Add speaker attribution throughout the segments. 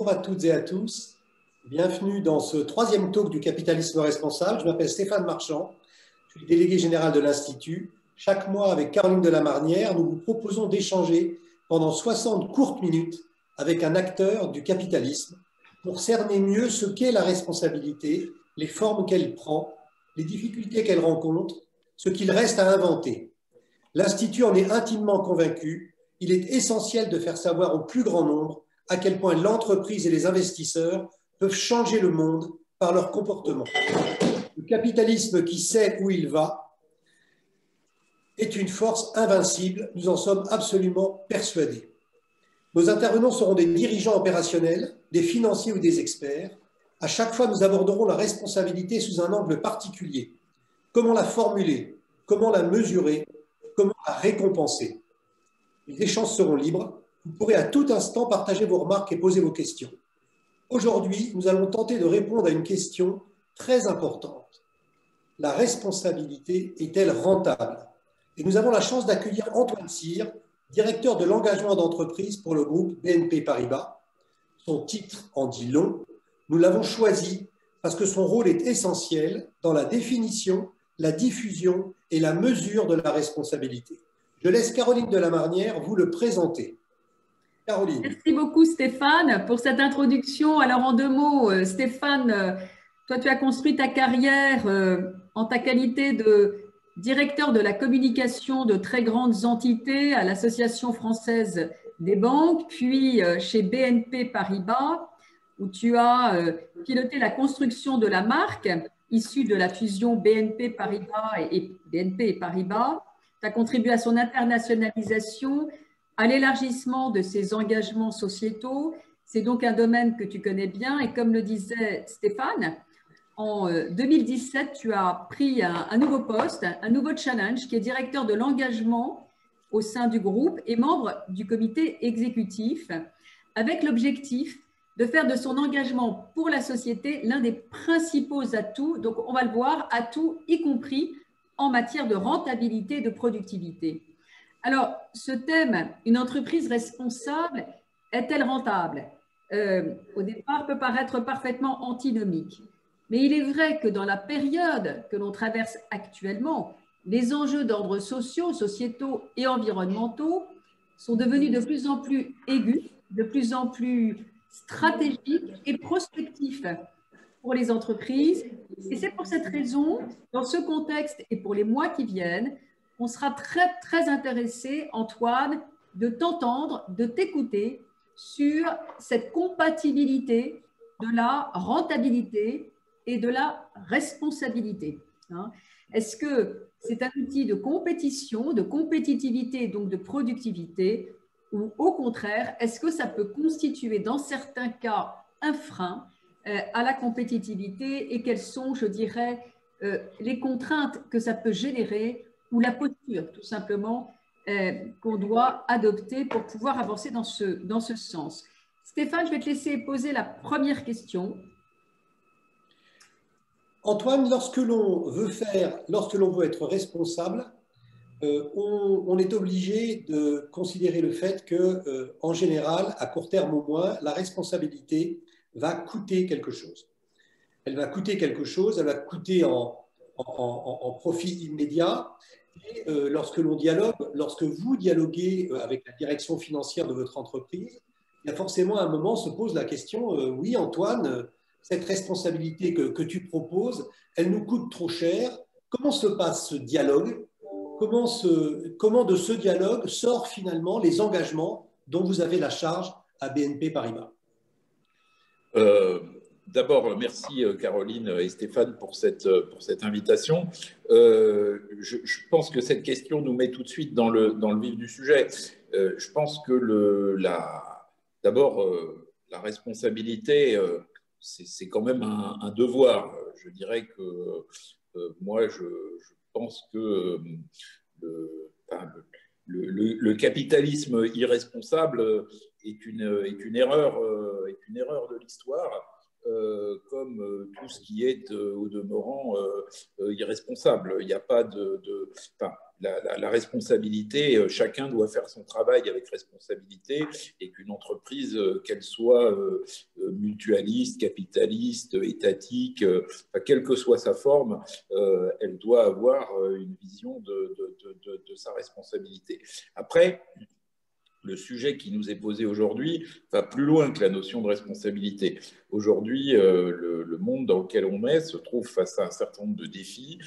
Speaker 1: Bonjour à toutes et à tous. Bienvenue dans ce troisième talk du capitalisme responsable. Je m'appelle Stéphane Marchand. Je suis délégué général de l'Institut. Chaque mois, avec Caroline Delamarnière, nous vous proposons d'échanger pendant 60 courtes minutes avec un acteur du capitalisme pour cerner mieux ce qu'est la responsabilité, les formes qu'elle prend, les difficultés qu'elle rencontre, ce qu'il reste à inventer. L'Institut en est intimement convaincu. Il est essentiel de faire savoir au plus grand nombre à quel point l'entreprise et les investisseurs peuvent changer le monde par leur comportement. Le capitalisme qui sait où il va est une force invincible, nous en sommes absolument persuadés. Nos intervenants seront des dirigeants opérationnels, des financiers ou des experts. À chaque fois, nous aborderons la responsabilité sous un angle particulier. Comment la formuler? Comment la mesurer? Comment la récompenser? Les échanges seront libres. Vous pourrez à tout instant partager vos remarques et poser vos questions. Aujourd'hui, nous allons tenter de répondre à une question très importante. La responsabilité est-elle rentable? Et nous avons la chance d'accueillir Antoine Cyr, directeur de l'engagement d'entreprise pour le groupe BNP Paribas. Son titre en dit long. Nous l'avons choisi parce que son rôle est essentiel dans la définition, la diffusion et la mesure de la responsabilité. Je laisse Caroline Delamarnière vous le présenter. Caroline.
Speaker 2: Merci beaucoup Stéphane pour cette introduction. Alors en deux mots, Stéphane, toi tu as construit ta carrière en ta qualité de directeur de la communication de très grandes entités à l'Association française des banques, puis chez BNP Paribas, où tu as piloté la construction de la marque issue de la fusion BNP Paribas et BNP Paribas. Tu as contribué à son internationalisation, à l'élargissement de ses engagements sociétaux. C'est donc un domaine que tu connais bien et comme le disait Stéphane, en 2017, tu as pris un nouveau poste, un nouveau challenge qui est directeur de l'engagement au sein du groupe et membre du comité exécutif avec l'objectif de faire de son engagement pour la société l'un des principaux atouts, donc on va le voir, atouts y compris en matière de rentabilité et de productivité. Alors, ce thème, une entreprise responsable, est-elle rentable? Au départ, peut paraître parfaitement antinomique. Mais il est vrai que dans la période que l'on traverse actuellement, les enjeux d'ordre sociaux, sociétaux et environnementaux sont devenus de plus en plus aigus, de plus en plus stratégiques et prospectifs pour les entreprises. Et c'est pour cette raison, dans ce contexte et pour les mois qui viennent, on sera très intéressé, Antoine, de t'entendre, de t'écouter sur cette compatibilité de la rentabilité et de la responsabilité. Est-ce que c'est un outil de compétition, de compétitivité, donc de productivité, ou au contraire, est-ce que ça peut constituer dans certains cas un frein à la compétitivité et quelles sont, je dirais, les contraintes que ça peut générer ou la posture, tout simplement, qu'on doit adopter pour pouvoir avancer dans ce sens. Stéphane, je vais te laisser poser la première question.
Speaker 1: Antoine, lorsque l'on veut être responsable, on est obligé de considérer le fait que, en général, à court terme au moins, la responsabilité va coûter quelque chose. Elle va coûter quelque chose, elle va coûter en profit immédiat. Et lorsque l'on dialogue, lorsque vous dialoguez avec la direction financière de votre entreprise, il y a forcément à un moment se pose la question, oui Antoine, cette responsabilité que tu proposes, elle nous coûte trop cher. Comment se passe ce dialogue? Comment de ce dialogue sortent finalement les engagements dont vous avez la charge à BNP Paribas?
Speaker 3: D'abord, merci Caroline et Stéphane pour cette invitation. Je pense que cette question nous met tout de suite dans le vif du sujet. Je pense que d'abord, la responsabilité, c'est quand même un devoir. Je dirais que moi, je pense que le capitalisme irresponsable est une erreur de l'histoire. Comme tout ce qui est au demeurant irresponsable. Il n'y a pas la responsabilité, chacun doit faire son travail avec responsabilité et qu'une entreprise, qu'elle soit mutualiste, capitaliste, étatique, quelle que soit sa forme, elle doit avoir une vision de sa responsabilité. Après, le sujet qui nous est posé aujourd'hui va plus loin que la notion de responsabilité. Aujourd'hui, le monde dans lequel on est se trouve face à un certain nombre de défis,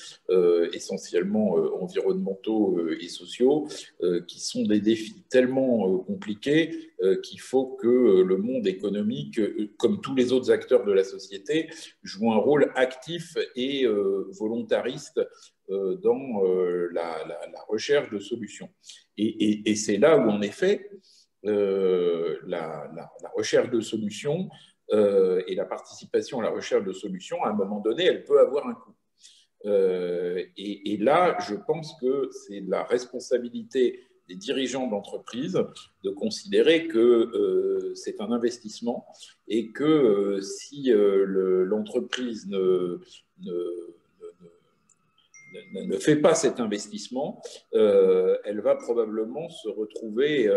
Speaker 3: essentiellement environnementaux et sociaux, qui sont des défis tellement compliqués qu'il faut que le monde économique, comme tous les autres acteurs de la société, joue un rôle actif et volontariste dans la recherche de solutions. Et c'est là où, en effet, la recherche de solutions et la participation à la recherche de solutions, à un moment donné, elle peut avoir un coût. Et là, je pense que c'est la responsabilité des dirigeants d'entreprise de considérer que c'est un investissement et que si l'entreprise ne fait pas cet investissement, elle va probablement se retrouver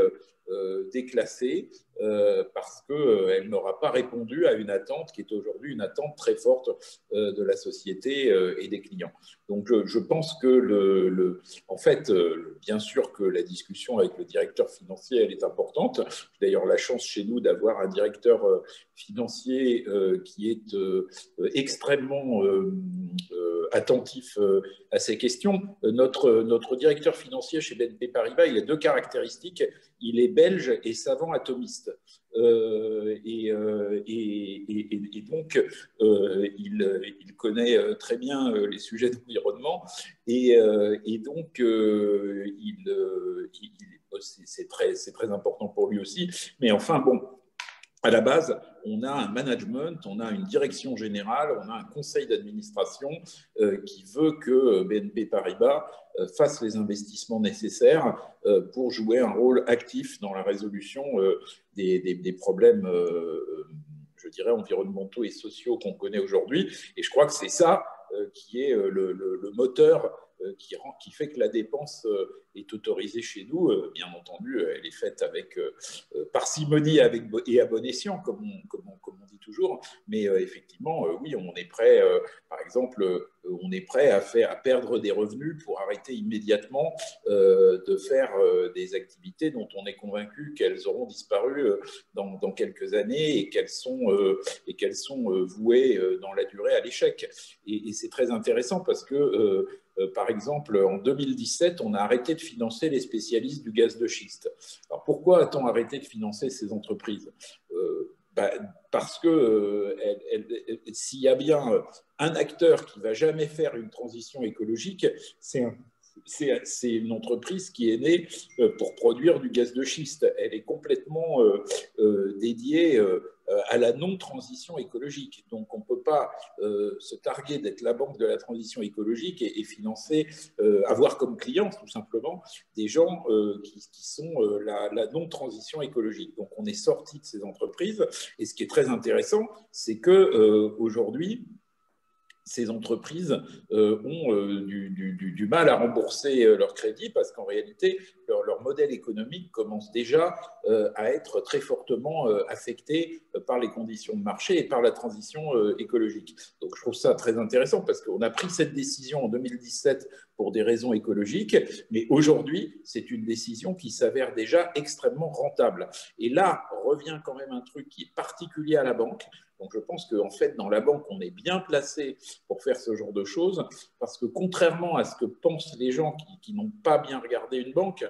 Speaker 3: déclassée parce qu'elle n'aura pas répondu à une attente qui est aujourd'hui une attente très forte de la société et des clients. Donc je pense que en fait, bien sûr que la discussion avec le directeur financier, elle est importante. J'ai d'ailleurs la chance chez nous d'avoir un directeur financier qui est extrêmement attentif à ces questions. Notre directeur financier chez BNP Paribas, il a deux caractéristiques. Il est belge et savant atomiste. Et donc, il connaît très bien les sujets d'environnement. Et donc, c'est très important pour lui aussi. Mais enfin, bon, à la base, on a un management, on a une direction générale, on a un conseil d'administration qui veut que BNP Paribas fasse les investissements nécessaires pour jouer un rôle actif dans la résolution des problèmes, je dirais, environnementaux et sociaux qu'on connaît aujourd'hui. Et je crois que c'est ça qui est le moteur qui fait que la dépense est autorisée chez nous. Bien entendu, elle est faite avec parcimonie et à bon escient, comme on dit toujours. Mais effectivement, oui, on est prêt, par exemple, on est prêt à perdre des revenus pour arrêter immédiatement de faire des activités dont on est convaincu qu'elles auront disparu dans quelques années et qu'elles sont vouées dans la durée à l'échec. Et c'est très intéressant parce que par exemple, en 2017, on a arrêté de financer les spécialistes du gaz de schiste. Alors pourquoi a-t-on arrêté de financer ces entreprises ? Parce que s'il y a bien un acteur qui ne va jamais faire une transition écologique, c'est une entreprise qui est née pour produire du gaz de schiste. Elle est complètement dédiée à la non-transition écologique. Donc, on ne peut pas se targuer d'être la banque de la transition écologique et financer, avoir comme clients, tout simplement, des gens qui sont la non-transition écologique. Donc, on est sorti de ces entreprises. Et ce qui est très intéressant, c'est qu'aujourd'hui, ces entreprises ont du mal à rembourser leurs crédits parce qu'en réalité, leur modèle économique commence déjà à être très fortement affecté par les conditions de marché et par la transition écologique. Donc, je trouve ça très intéressant parce qu'on a pris cette décision en 2017 pour des raisons écologiques, mais aujourd'hui, c'est une décision qui s'avère déjà extrêmement rentable. Et là, revient quand même un truc qui est particulier à la banque. Donc, je pense qu'en fait, dans la banque, on est bien placé pour faire ce genre de choses, parce que contrairement à ce que pensent les gens qui n'ont pas bien regardé une banque,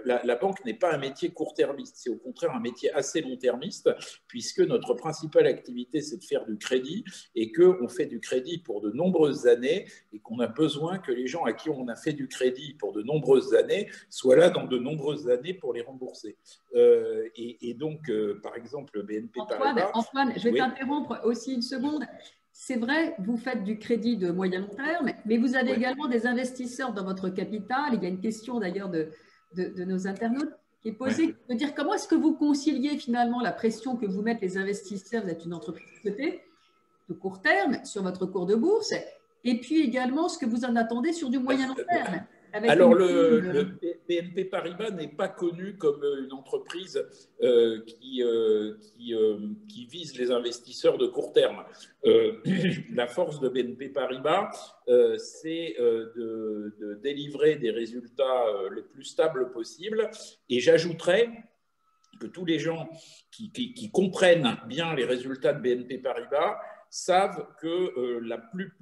Speaker 3: la banque n'est pas un métier court-termiste, c'est au contraire un métier assez long-termiste, puisque notre principale activité, c'est de faire du crédit, et qu'on fait du crédit pour de nombreuses années, et qu'on a besoin que les gens à qui on a fait du crédit pour de nombreuses années soient là dans de nombreuses années pour les rembourser. Et donc, par exemple, BNP Paribas...
Speaker 2: Antoine, je vais t'interrompre aussi une seconde. C'est vrai, vous faites du crédit de moyen long terme, mais vous avez également des investisseurs dans votre capital. Il y a une question d'ailleurs de nos internautes qui est posée, de dire comment est-ce que vous conciliez finalement la pression que vous mettent les investisseurs, vous êtes une entreprise cotée, de court terme sur votre cours de bourse, et puis également ce que vous en attendez sur du moyen long terme.
Speaker 3: Alors, le BNP Paribas n'est pas connu comme une entreprise qui vise les investisseurs de court terme. La force de BNP Paribas, c'est de délivrer des résultats les plus stables possibles. Et j'ajouterais que tous les gens qui comprennent bien les résultats de BNP Paribas savent que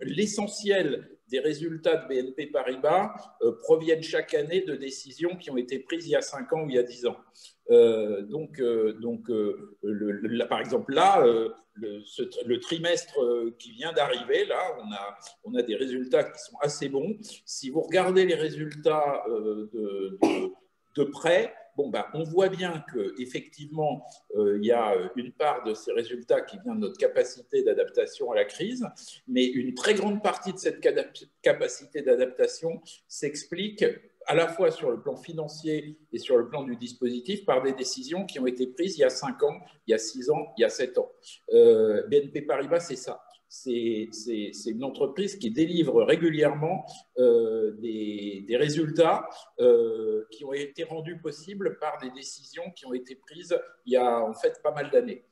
Speaker 3: l'essentiel des résultats de BNP Paribas proviennent chaque année de décisions qui ont été prises il y a 5 ans ou il y a 10 ans. Par exemple, là, le trimestre qui vient d'arriver, là, on a des résultats qui sont assez bons. Si vous regardez les résultats de près, on voit bien qu'effectivement, il y a une part de ces résultats qui vient de notre capacité d'adaptation à la crise, mais une très grande partie de cette capacité d'adaptation s'explique à la fois sur le plan financier et sur le plan du dispositif par des décisions qui ont été prises il y a 5 ans, il y a 6 ans, il y a 7 ans. BNP Paribas, c'est ça. C'est une entreprise qui délivre régulièrement des résultats qui ont été rendus possibles par des décisions qui ont été prises il y a en fait pas mal d'années.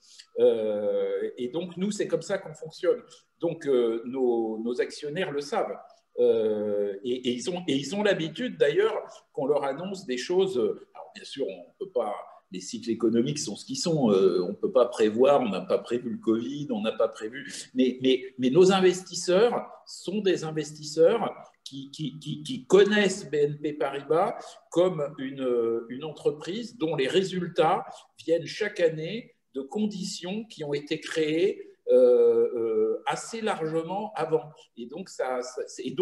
Speaker 3: Et donc, nous, c'est comme ça qu'on fonctionne. Donc, nos actionnaires le savent. Et ils ont l'habitude, d'ailleurs, qu'on leur annonce des choses. Alors, bien sûr, on ne peut pas... Les cycles économiques sont ce qu'ils sont. On ne peut pas prévoir, on n'a pas prévu le Covid, on n'a pas prévu. Mais nos investisseurs sont des investisseurs qui connaissent BNP Paribas comme une entreprise dont les résultats viennent chaque année de conditions qui ont été créées assez largement avant. Et donc, ils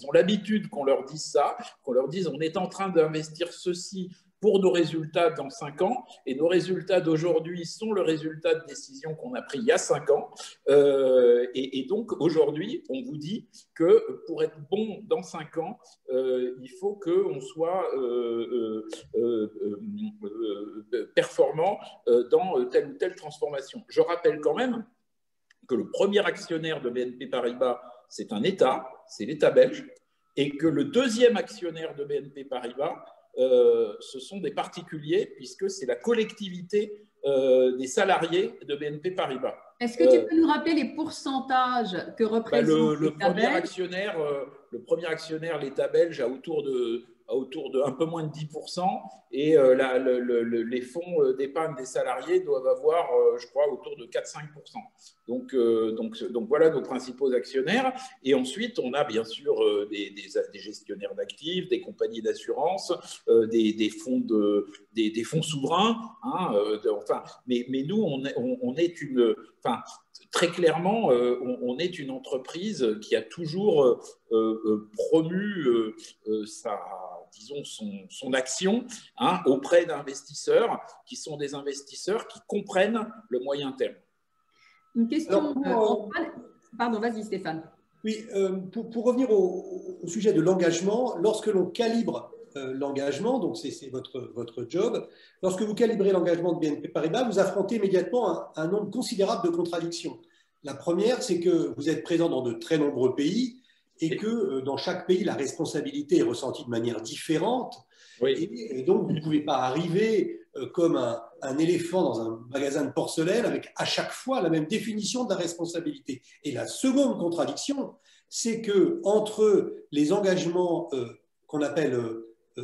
Speaker 3: ont l'habitude qu'on leur dise ça, qu'on leur dise on est en train d'investir ceci pour nos résultats dans 5 ans, et nos résultats d'aujourd'hui sont le résultat de décisions qu'on a prises il y a 5 ans. Et donc, aujourd'hui, on vous dit que pour être bon dans 5 ans, il faut qu'on soit performant dans telle ou telle transformation. Je rappelle quand même que le premier actionnaire de BNP Paribas, c'est un État, c'est l'État belge, et que le deuxième actionnaire de BNP Paribas, ce sont des particuliers, puisque c'est la collectivité des salariés de BNP Paribas.
Speaker 2: Est-ce que tu peux nous rappeler les pourcentages que représente l'État belge ?
Speaker 3: Le premier actionnaire, l'État belge, a autour de un peu moins de 10%, et les fonds d'épargne des salariés doivent avoir, je crois, autour de 4-5%. Donc voilà nos principaux actionnaires. Et ensuite, on a bien sûr des gestionnaires d'actifs, des compagnies d'assurance, des fonds souverains. Mais nous, on est très clairement, on est une entreprise qui a toujours promu son action auprès d'investisseurs qui sont des investisseurs qui comprennent le moyen terme.
Speaker 2: Une question. Pardon, vas-y Stéphane.
Speaker 1: Oui, pour revenir au sujet de l'engagement, lorsque l'on calibre l'engagement, donc c'est votre job, lorsque vous calibrez l'engagement de BNP Paribas, vous affrontez immédiatement un nombre considérable de contradictions. La première, c'est que vous êtes présent dans de très nombreux pays et que dans chaque pays, la responsabilité est ressentie de manière différente.
Speaker 3: Oui.
Speaker 1: Et donc, vous ne pouvez pas arriver comme un éléphant dans un magasin de porcelaine avec à chaque fois la même définition de la responsabilité. Et la seconde contradiction, c'est que entre les engagements qu'on appelle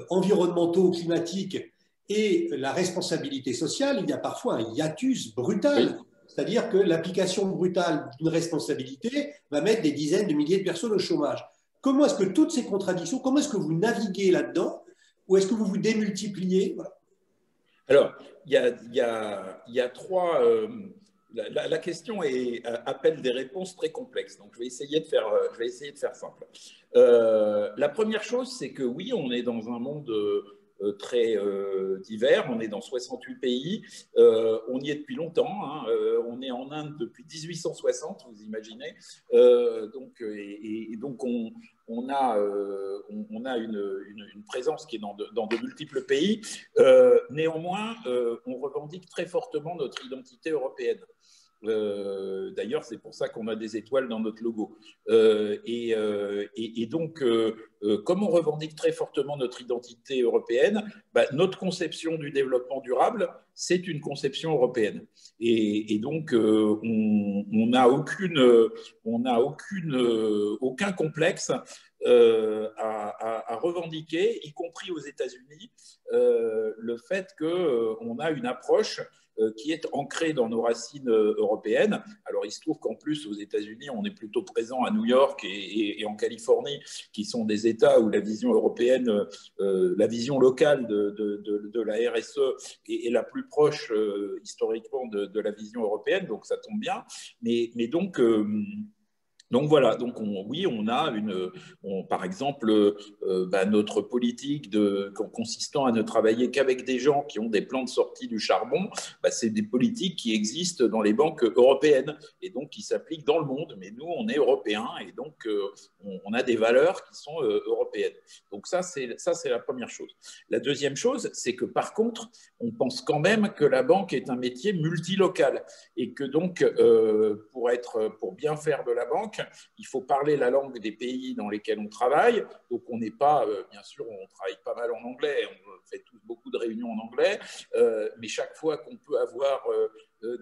Speaker 1: environnementaux, climatiques et la responsabilité sociale, il y a parfois un hiatus brutal. Oui. C'est-à-dire que l'application brutale d'une responsabilité va mettre des dizaines de milliers de personnes au chômage. Comment est-ce que toutes ces contradictions, comment est-ce que vous naviguez là-dedans, ou est-ce que vous vous démultipliez? Voilà.
Speaker 3: Alors, il y a trois... la question appelle des réponses très complexes, donc je vais essayer de faire simple. La première chose, c'est que oui, on est dans un monde très divers, on est dans 68 pays, on y est depuis longtemps, on est en Inde depuis 1860, vous imaginez, donc on a une présence qui est dans de multiples pays. Néanmoins, on revendique très fortement notre identité européenne. D'ailleurs, c'est pour ça qu'on a des étoiles dans notre logo. Et donc, comme on revendique très fortement notre identité européenne, bah, notre conception du développement durable, c'est une conception européenne. Et donc, on n'a aucun complexe à revendiquer, y compris aux États-Unis, le fait qu'on a une approche qui est ancrée dans nos racines européennes. Alors, il se trouve qu'en plus, aux États-Unis, on est plutôt présent à New York et en Californie, qui sont des États où la vision européenne, la vision locale de la RSE est la plus proche historiquement de la vision européenne, donc ça tombe bien. Mais donc voilà, donc oui, on a par exemple, notre politique consistant à ne travailler qu'avec des gens qui ont des plans de sortie du charbon, c'est des politiques qui existent dans les banques européennes et donc qui s'appliquent dans le monde. Mais nous, on est européens et donc on a des valeurs qui sont européennes. Donc ça, c'est la première chose. La deuxième chose, c'est que par contre, on pense quand même que la banque est un métier multilocal et que donc, pour bien faire de la banque, il faut parler la langue des pays dans lesquels on travaille. Donc, on n'est pas, bien sûr, on travaille pas mal en anglais, on fait beaucoup de réunions en anglais, mais chaque fois qu'on peut avoir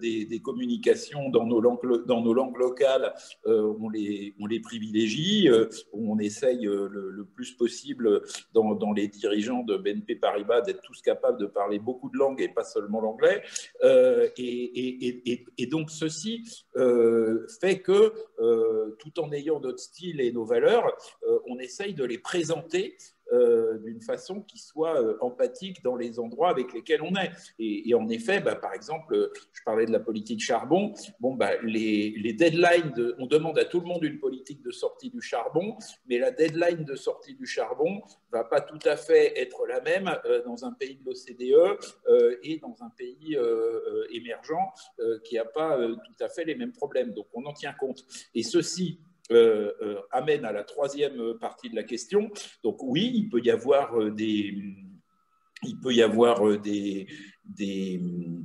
Speaker 3: des communications dans nos langues locales, on les privilégie. On essaye le plus possible dans les dirigeants de BNP Paribas d'être tous capables de parler beaucoup de langues et pas seulement l'anglais. Et donc, ceci fait que, tout en ayant notre style et nos valeurs, on essaye de les présenter d'une façon qui soit empathique dans les endroits avec lesquels on est. Et en effet, par exemple, je parlais de la politique charbon, les deadlines, on demande à tout le monde une politique de sortie du charbon, mais la deadline de sortie du charbon ne va pas tout à fait être la même dans un pays de l'OCDE et dans un pays émergent qui n'a pas tout à fait les mêmes problèmes. Donc on en tient compte. Et ceci amène à la troisième partie de la question. Donc oui, il peut y avoir des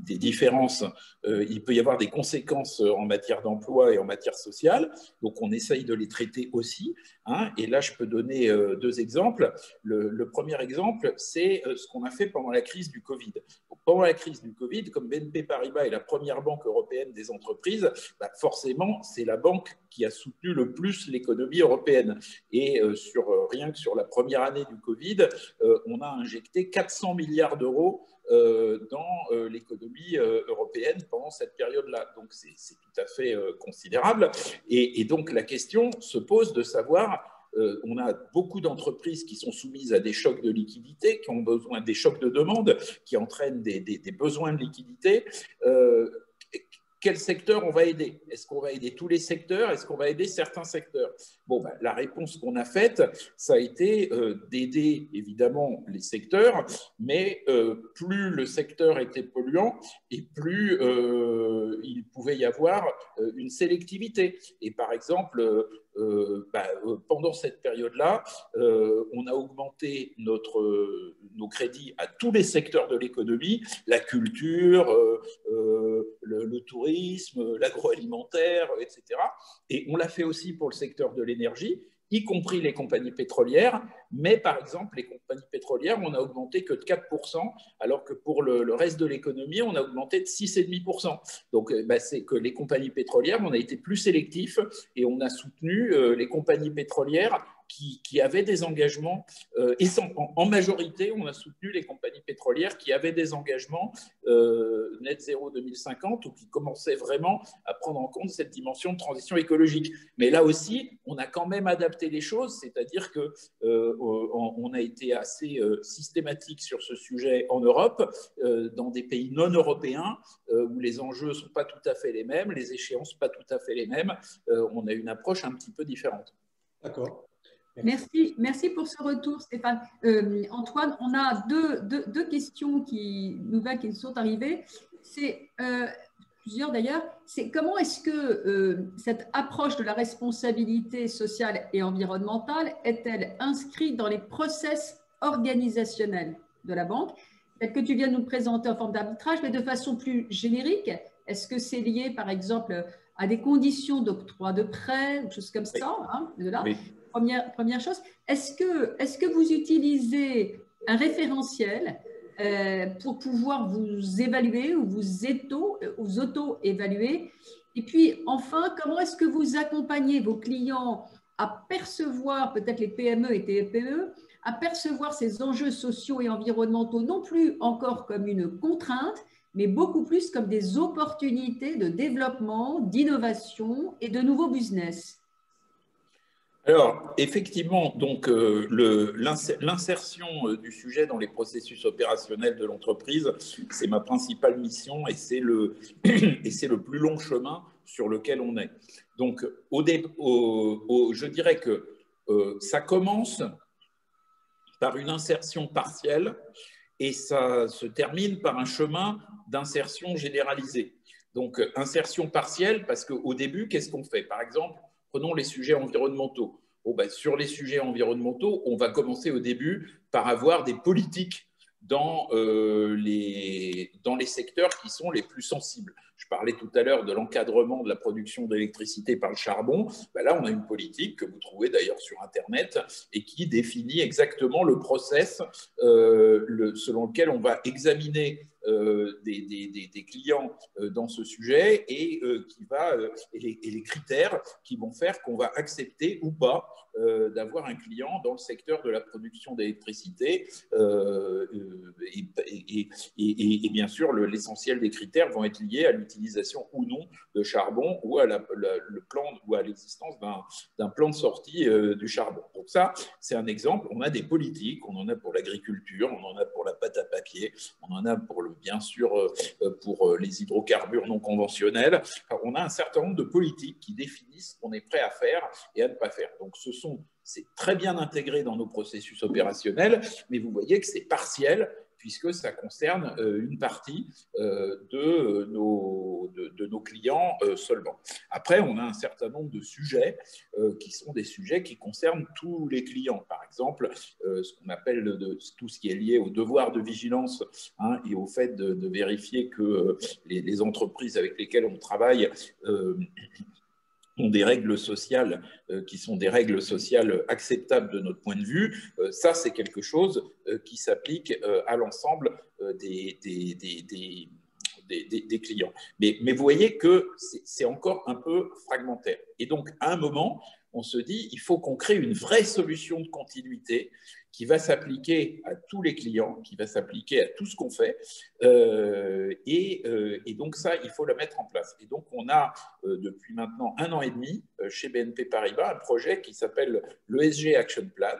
Speaker 3: différences, il peut y avoir des conséquences en matière d'emploi et en matière sociale, donc on essaye de les traiter aussi, hein, et là je peux donner deux exemples. Le premier exemple, c'est ce qu'on a fait pendant la crise du Covid. Donc, pendant la crise du Covid, comme BNP Paribas est la première banque européenne des entreprises, forcément c'est la banque qui a soutenu le plus l'économie européenne, et rien que sur la première année du Covid, on a injecté 400 milliards d'euros dans l'économie européenne pendant cette période-là. Donc, c'est tout à fait considérable. Et donc, la question se pose de savoir, on a beaucoup d'entreprises qui sont soumises à des chocs de liquidité, qui ont besoin des chocs de demande, qui entraînent des besoins de liquidité. Quel secteur on va aider? Est-ce qu'on va aider tous les secteurs? Est-ce qu'on va aider certains secteurs? Bon, la réponse qu'on a faite, ça a été d'aider évidemment les secteurs, mais plus le secteur était polluant et plus il pouvait y avoir une sélectivité. Et par exemple, pendant cette période-là, on a augmenté nos crédits à tous les secteurs de l'économie, la culture, le tourisme, l'agroalimentaire, etc. Et on l'a fait aussi pour le secteur de l'énergie, y compris les compagnies pétrolières. Mais par exemple, les compagnies pétrolières, on n'a augmenté que de 4%, alors que pour le reste de l'économie, on a augmenté de 6,5%. Donc, c'est que les compagnies pétrolières, on a été plus sélectifs et on a soutenu les compagnies pétrolières qui avaient des engagements, et en majorité, on a soutenu les compagnies pétrolières qui avaient des engagements net zéro 2050 ou qui commençaient vraiment à prendre en compte cette dimension de transition écologique. Mais là aussi, on a quand même adapté les choses, c'est-à-dire qu'on a été assez systématique sur ce sujet en Europe, dans des pays non européens où les enjeux ne sont pas tout à fait les mêmes, les échéances pas tout à fait les mêmes. On a une approche un petit peu différente.
Speaker 1: D'accord.
Speaker 2: Merci pour ce retour, Stéphane. Antoine, on a deux questions nouvelles qui sont arrivées. C'est plusieurs d'ailleurs. C'est comment est-ce que cette approche de la responsabilité sociale et environnementale est-elle inscrite dans les process organisationnels de la banque, telle que tu viens de nous présenter en forme d'arbitrage, mais de façon plus générique? Est-ce que c'est lié, par exemple, à des conditions d'octroi de prêts, ou choses comme ça, hein, de là.
Speaker 3: Oui.
Speaker 2: Première chose, est-ce que vous utilisez un référentiel pour pouvoir vous évaluer ou vous auto-évaluer? Et puis, enfin, comment est-ce que vous accompagnez vos clients à percevoir, peut-être les PME et TPE, à percevoir ces enjeux sociaux et environnementaux non plus encore comme une contrainte, mais beaucoup plus comme des opportunités de développement, d'innovation et de nouveaux business?
Speaker 3: Alors, effectivement, donc l'insertion du sujet dans les processus opérationnels de l'entreprise, c'est ma principale mission et c'est le plus long chemin sur lequel on est. Donc, je dirais que ça commence par une insertion partielle et ça se termine par un chemin d'insertion généralisée. Donc, insertion partielle, parce qu'au début, qu'est-ce qu'on fait? Par exemple, prenons les sujets environnementaux. Bon, ben, sur les sujets environnementaux, on va commencer au début par avoir des politiques dans les secteurs qui sont les plus sensibles. Je parlais tout à l'heure de l'encadrement de la production d'électricité par le charbon. Ben là, on a une politique que vous trouvez d'ailleurs sur Internet et qui définit exactement le process selon lequel on va examiner des clients dans ce sujet et les critères qui vont faire qu'on va accepter ou pas d'avoir un client dans le secteur de la production d'électricité et bien sûr l'essentiel des critères vont être liés à l'utilisation ou non de charbon ou à le plan ou à l'existence d'un plan de sortie du charbon. Donc ça, c'est un exemple. On a des politiques, on en a pour l'agriculture, on en a pour la pâte à papier, on en a pour bien sûr pour les hydrocarbures non conventionnels. Enfin, on a un certain nombre de politiques qui définissent ce qu'on est prêt à faire et à ne pas faire. Donc c'est très bien intégré dans nos processus opérationnels, mais vous voyez que c'est partiel puisque ça concerne une partie de nos clients seulement. Après, on a un certain nombre de sujets qui sont des sujets qui concernent tous les clients. Par exemple, ce qu'on appelle tout ce qui est lié au devoir de vigilance et au fait de vérifier que les entreprises avec lesquelles on travaille ont des règles sociales qui sont des règles sociales acceptables de notre point de vue. Ça, c'est quelque chose qui s'applique à l'ensemble des clients. Mais vous voyez que c'est encore un peu fragmentaire. Et donc, à un moment, on se dit, il faut qu'on crée une vraie solution de continuité qui va s'appliquer à tous les clients, qui va s'appliquer à tout ce qu'on fait. Et donc ça, il faut le mettre en place. Et donc, on a depuis maintenant 1 an et demi chez BNP Paribas un projet qui s'appelle l'ESG Action Plan,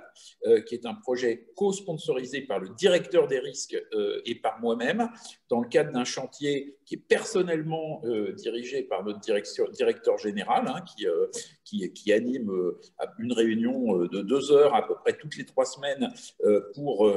Speaker 3: qui est un projet co-sponsorisé par le directeur des risques et par moi-même, dans le cadre d'un chantier qui est personnellement dirigé par notre directeur général, qui anime une réunion de 2 heures à peu près toutes les 3 semaines pour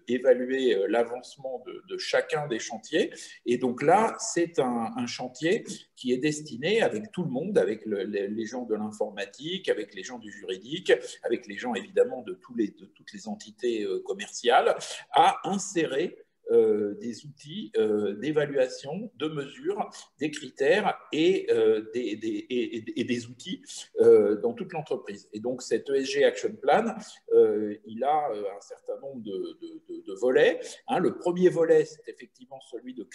Speaker 3: évaluer l'avancement de chacun des chantiers. Et donc là, c'est un chantier qui est destiné avec tout le monde, avec les gens de l'informatique, avec les gens du juridique, avec les gens évidemment de toutes les entités commerciales, à insérer des outils d'évaluation, de mesure, des critères et des outils dans toute l'entreprise. Et donc, cet ESG Action Plan, il a un certain nombre de volets. Le premier volet, c'est effectivement celui de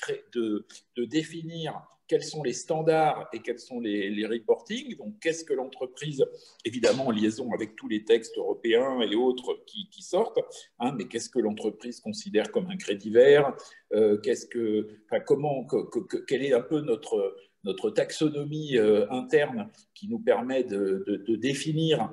Speaker 3: définir quels sont les standards et quels sont les reportings. Donc, qu'est-ce que l'entreprise, évidemment en liaison avec tous les textes européens et autres qui sortent, mais qu'est-ce que l'entreprise considère comme un crédit vert, quelle est un peu notre taxonomie interne qui nous permet de définir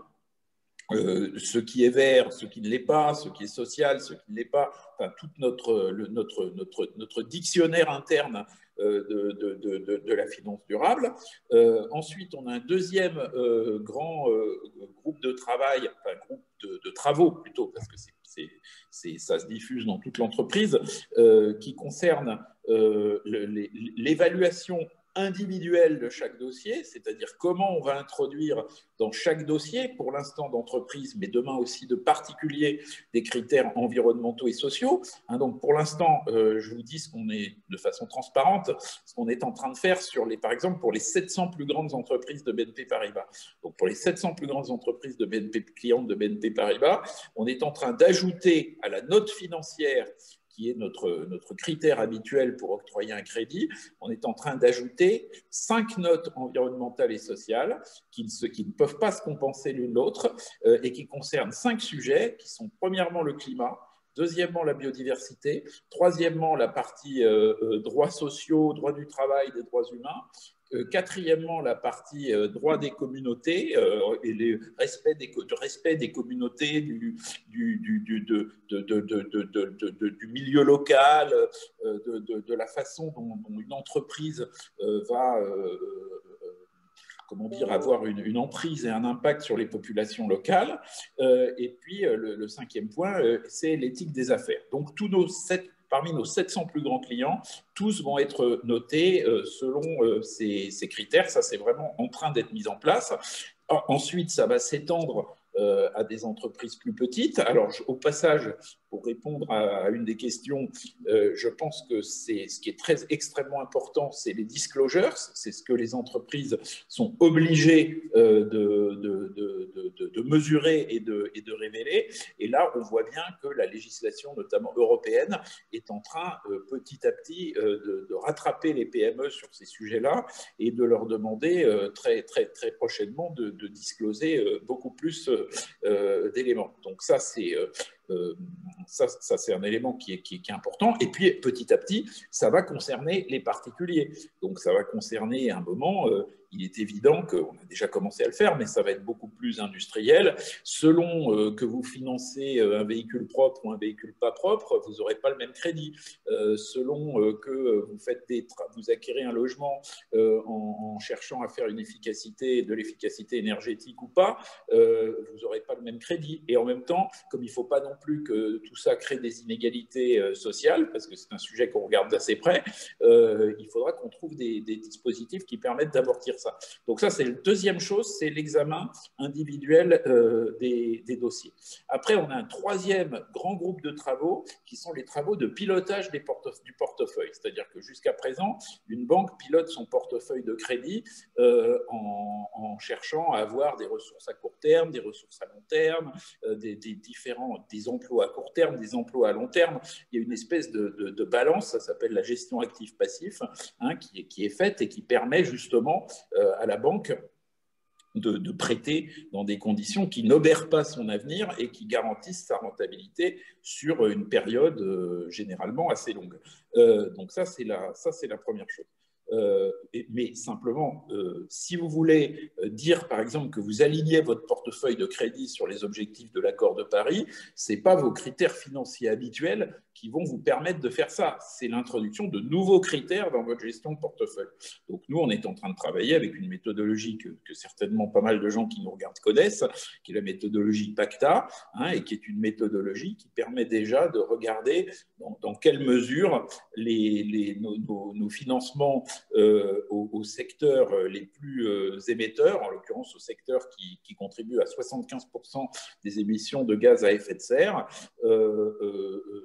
Speaker 3: ce qui est vert, ce qui ne l'est pas, ce qui est social, ce qui ne l'est pas, enfin, tout notre dictionnaire interne de la finance durable. Ensuite, on a un deuxième grand groupe de travail, enfin groupe de travaux plutôt, parce que ça se diffuse dans toute l'entreprise, qui concerne l'évaluation individuel de chaque dossier, c'est-à-dire comment on va introduire dans chaque dossier, pour l'instant d'entreprise, mais demain aussi de particuliers, des critères environnementaux et sociaux. Donc pour l'instant, je vous dis ce qu'on est de façon transparente, ce qu'on est en train de faire par exemple, pour les 700 plus grandes entreprises de BNP Paribas. Donc pour les 700 plus grandes entreprises de BNP, clientes de BNP Paribas, on est en train d'ajouter à la note financière qui est notre critère habituel pour octroyer un crédit, on est en train d'ajouter 5 notes environnementales et sociales qui ne peuvent pas se compenser l'une l'autre et qui concernent 5 sujets qui sont premièrement le climat, deuxièmement la biodiversité, troisièmement la partie droits sociaux, droits du travail, des droits humains, quatrièmement, la partie droit des communautés et le respect des communautés, du milieu local, de la façon dont une entreprise va comment dire, avoir une emprise et un impact sur les populations locales. Et puis, le cinquième point, c'est l'éthique des affaires. Donc, parmi nos 700 plus grands clients, tous vont être notés selon ces critères. Ça, c'est vraiment en train d'être mis en place. Ensuite, ça va s'étendre à des entreprises plus petites. Alors, au passage, pour répondre à une des questions, je pense que ce qui est extrêmement important, c'est les disclosures. C'est ce que les entreprises sont obligées de mesurer et de révéler. Et là, on voit bien que la législation, notamment européenne, est en train petit à petit de rattraper les PME sur ces sujets-là et de leur demander très prochainement de discloser beaucoup plus d'éléments. Donc ça, c'est un élément qui est important. Et puis, petit à petit, ça va concerner les particuliers. Donc, ça va concerner à un moment, il est évident qu'on a déjà commencé à le faire, mais ça va être beaucoup plus industriel. Selon que vous financez un véhicule propre ou un véhicule pas propre, vous n'aurez pas le même crédit. Selon que vous acquérez un logement en cherchant à faire de l'efficacité énergétique ou pas, vous n'aurez pas le même crédit. Et en même temps, comme il ne faut pas non plus que tout ça crée des inégalités sociales, parce que c'est un sujet qu'on regarde d'assez près, il faudra qu'on trouve des dispositifs qui permettent d'amortir ça. Donc ça, c'est la deuxième chose, c'est l'examen individuel des dossiers. Après, on a un troisième grand groupe de travaux qui sont les travaux de pilotage du portefeuille. C'est-à-dire que jusqu'à présent, une banque pilote son portefeuille de crédit en cherchant à avoir des ressources à court terme, des ressources à long terme, des emplois à court terme, des emplois à long terme. Il y a une espèce de balance, ça s'appelle la gestion actif-passif, qui est faite et qui permet justement à la banque de prêter dans des conditions qui n'obèrent pas son avenir et qui garantissent sa rentabilité sur une période généralement assez longue. Donc ça, c'est la première chose. Mais simplement, si vous voulez dire, par exemple, que vous alignez votre portefeuille de crédit sur les objectifs de l'accord de Paris, ce n'est pas vos critères financiers habituels qui vont vous permettre de faire ça. C'est l'introduction de nouveaux critères dans votre gestion de portefeuille. Donc nous, on est en train de travailler avec une méthodologie que certainement pas mal de gens qui nous regardent connaissent, qui est la méthodologie PACTA, et qui est une méthodologie qui permet déjà de regarder dans quelle mesure nos financements aux secteurs les plus émetteurs, en l'occurrence aux secteurs qui contribuent à 75% des émissions de gaz à effet de serre,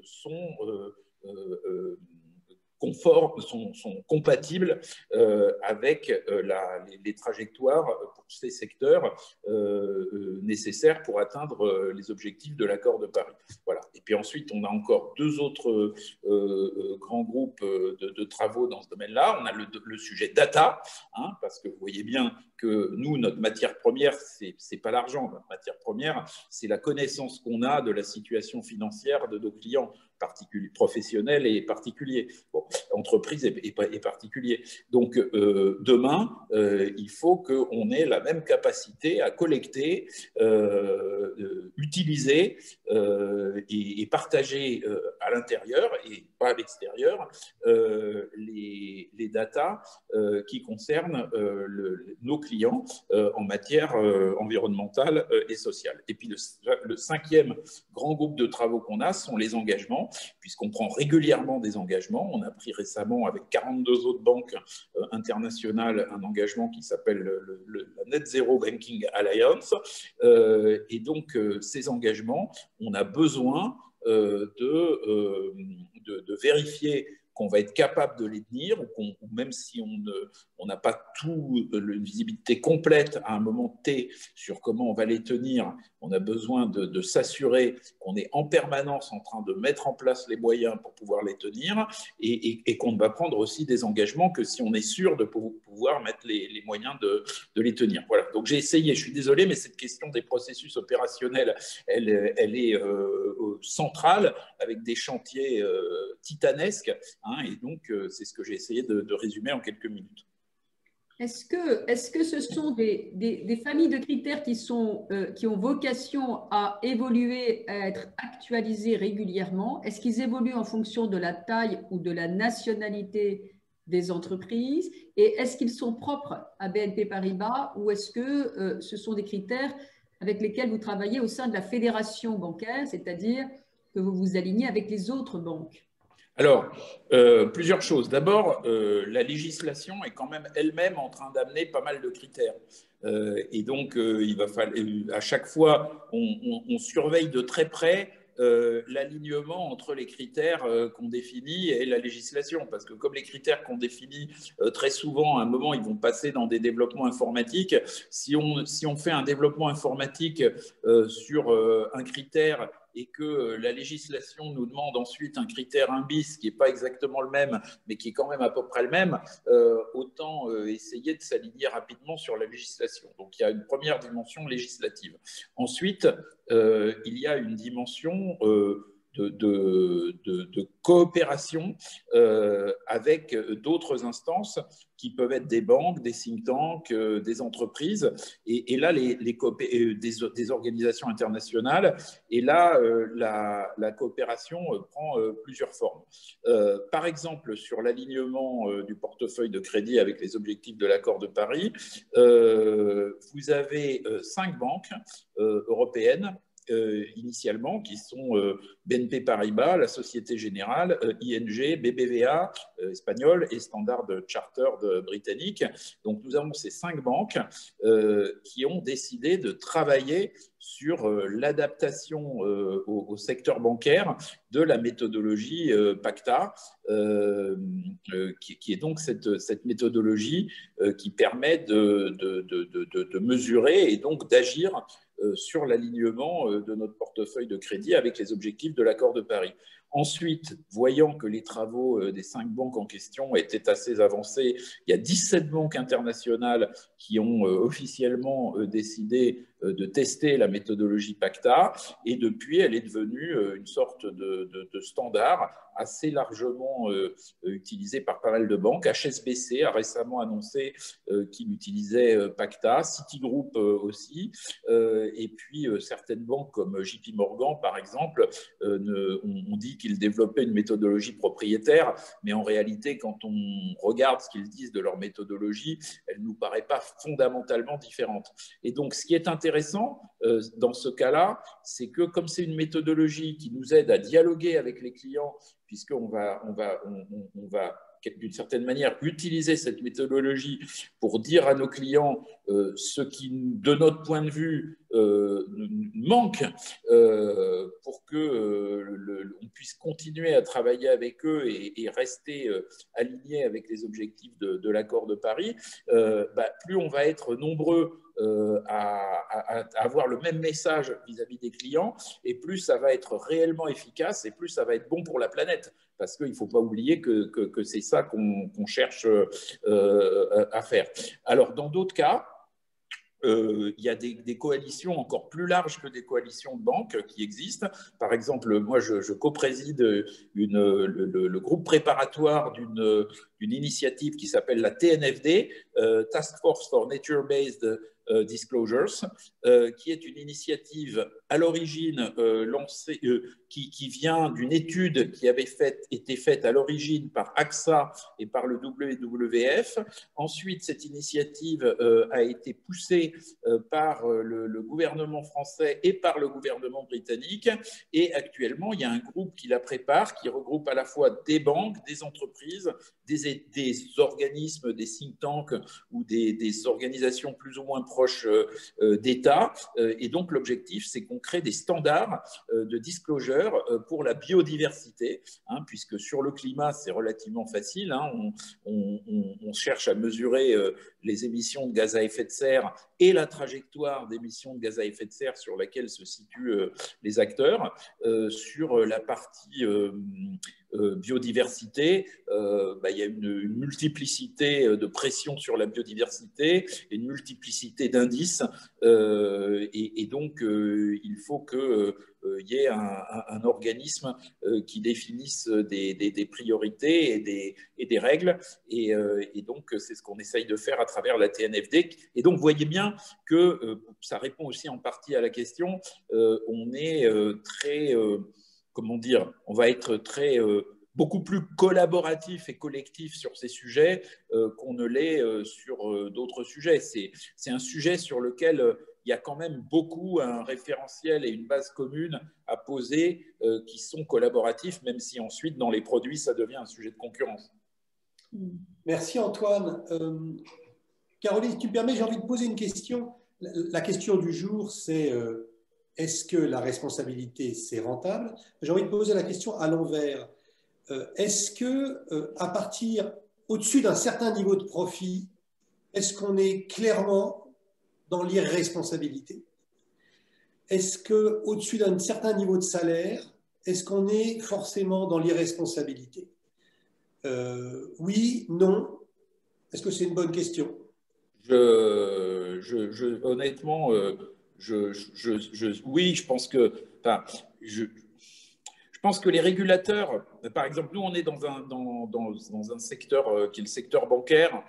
Speaker 3: sont sont compatibles avec les trajectoires pour ces secteurs nécessaires pour atteindre les objectifs de l'accord de Paris. Voilà. Et puis ensuite, on a encore deux autres grands groupes de travaux dans ce domaine-là. On a le sujet data, parce que vous voyez bien que nous, notre matière première, c'est pas l'argent. Notre matière première, c'est la connaissance qu'on a de la situation financière de nos clients, professionnels et particuliers, entreprises et particuliers. Donc, demain, il faut qu'on ait la même capacité à collecter, utiliser et partager à l'intérieur et pas à l'extérieur les datas qui concernent nos clients en matière environnementale et sociale. Et puis, le cinquième grand groupe de travaux qu'on a sont les engagements, puisqu'on prend régulièrement des engagements. On a pris récemment avec 42 autres banques internationales un engagement qui s'appelle la Net Zero Banking Alliance. Et donc, ces engagements, on a besoin de vérifier qu'on va être capable de les tenir, ou même si on n'a pas une visibilité complète à un moment T sur comment on va les tenir, on a besoin de s'assurer qu'on est en permanence en train de mettre en place les moyens pour pouvoir les tenir, et qu'on va prendre aussi des engagements que si on est sûr de pouvoir mettre les moyens de les tenir. Voilà, donc j'ai essayé, je suis désolé, mais cette question des processus opérationnels, elle est centrale, avec des chantiers titanesques, et donc, c'est ce que j'ai essayé de résumer en quelques minutes.
Speaker 2: Est-ce que ce sont des familles de critères qui ont vocation à évoluer, à être actualisés régulièrement? Est-ce qu'ils évoluent en fonction de la taille ou de la nationalité des entreprises? Et est-ce qu'ils sont propres à BNP Paribas, ou est-ce que ce sont des critères avec lesquels vous travaillez au sein de la fédération bancaire, c'est-à-dire que vous vous alignez avec les autres banques?
Speaker 3: Alors, plusieurs choses. D'abord, la législation est quand même elle-même en train d'amener pas mal de critères. Et donc, il va falloir, à chaque fois, on surveille de très près l'alignement entre les critères qu'on définit et la législation. Parce que comme les critères qu'on définit, très souvent, à un moment, ils vont passer dans des développements informatiques. Si on fait un développement informatique sur un critère, et que la législation nous demande ensuite un critère 1 bis qui n'est pas exactement le même, mais qui est quand même à peu près le même, autant essayer de s'aligner rapidement sur la législation. Donc il y a une première dimension législative. Ensuite, il y a une dimension de coopération avec d'autres instances qui peuvent être des banques, des think tanks, des entreprises, et là, des organisations internationales. Et là, la coopération prend plusieurs formes. Par exemple, sur l'alignement du portefeuille de crédit avec les objectifs de l'accord de Paris, vous avez 5 banques européennes initialement, qui sont BNP Paribas, la Société Générale, ING, BBVA espagnol et Standard Chartered britannique. Donc nous avons ces 5 banques qui ont décidé de travailler sur l'adaptation au secteur bancaire de la méthodologie PACTA, qui est donc cette méthodologie qui permet de mesurer et donc d'agir sur l'alignement de notre portefeuille de crédit avec les objectifs de l'accord de Paris. Ensuite, voyant que les travaux des 5 banques en question étaient assez avancés, il y a 17 banques internationales qui ont officiellement décidé de tester la méthodologie PACTA, et depuis, elle est devenue une sorte de standard assez largement utilisé par pas mal de banques. HSBC a récemment annoncé qu'il utilisait PACTA, Citigroup aussi, et puis certaines banques comme JP Morgan, par exemple, on dit qu'ils développaient une méthodologie propriétaire, mais en réalité, quand on regarde ce qu'ils disent de leur méthodologie, elle ne nous paraît pas fondamentalement différente. Et donc, ce qui est intéressant dans ce cas-là, c'est que comme c'est une méthodologie qui nous aide à dialoguer avec les clients, puisqu'on va d'une certaine manière utiliser cette méthodologie pour dire à nos clients ce qui, de notre point de vue, manque pour qu'on puisse continuer à travailler avec eux et rester alignés avec les objectifs de l'accord de Paris, plus on va être nombreux à avoir le même message vis-à-vis des clients, et plus ça va être réellement efficace, et plus ça va être bon pour la planète. Parce qu'il ne faut pas oublier que c'est ça qu'on cherche à faire. Alors, dans d'autres cas, il y a des coalitions encore plus larges que des coalitions de banques qui existent. Par exemple, moi, je co-préside le groupe préparatoire d'une initiative qui s'appelle la TNFD, Task Force for Nature-Based Disclosures, qui est une initiative à l'origine qui vient d'une étude qui avait été faite à l'origine par AXA et par le WWF. Ensuite, cette initiative a été poussée par le gouvernement français et par le gouvernement britannique. Et actuellement, il y a un groupe qui la prépare, qui regroupe à la fois des banques, des entreprises, des organismes, des think tanks ou des organisations plus ou moins proches d'État. Et donc, l'objectif, c'est qu'on crée des standards de disclosure pour la biodiversité, hein, puisque sur le climat, c'est relativement facile. Hein, on cherche à mesurer les émissions de gaz à effet de serre et la trajectoire d'émissions de gaz à effet de serre sur laquelle se situent les acteurs. Sur la partie biodiversité, il y a une multiplicité de pressions sur la biodiversité et une multiplicité d'indices. Et donc, il faut qu'il y ait un organisme qui définisse des priorités et des règles. Et donc, c'est ce qu'on essaye de faire à travers la TNFD. Et donc, vous voyez bien que ça répond aussi en partie à la question. On est très, comment dire, on va être très beaucoup plus collaboratif et collectif sur ces sujets qu'on ne l'est sur d'autres sujets. C'est un sujet sur lequel il y a quand même beaucoup un référentiel et une base commune à poser qui sont collaboratifs, même si ensuite, dans les produits, ça devient un sujet de concurrence.
Speaker 1: Merci Antoine. Caroline, si tu me permets, j'ai envie de poser une question. La question du jour, c'est est-ce que la responsabilité, c'est rentable? J'ai envie de poser la question à l'envers. Est-ce que, à partir, au-dessus d'un certain niveau de profit, est-ce qu'on est clairement dans l'irresponsabilité? Est-ce qu'au-dessus d'un certain niveau de salaire, est-ce qu'on est forcément dans l'irresponsabilité? Oui, non. Est-ce que c'est une bonne question?
Speaker 3: Honnêtement, oui, je pense que, enfin, je pense que les régulateurs, par exemple, nous, on est dans un secteur qui est le secteur bancaire,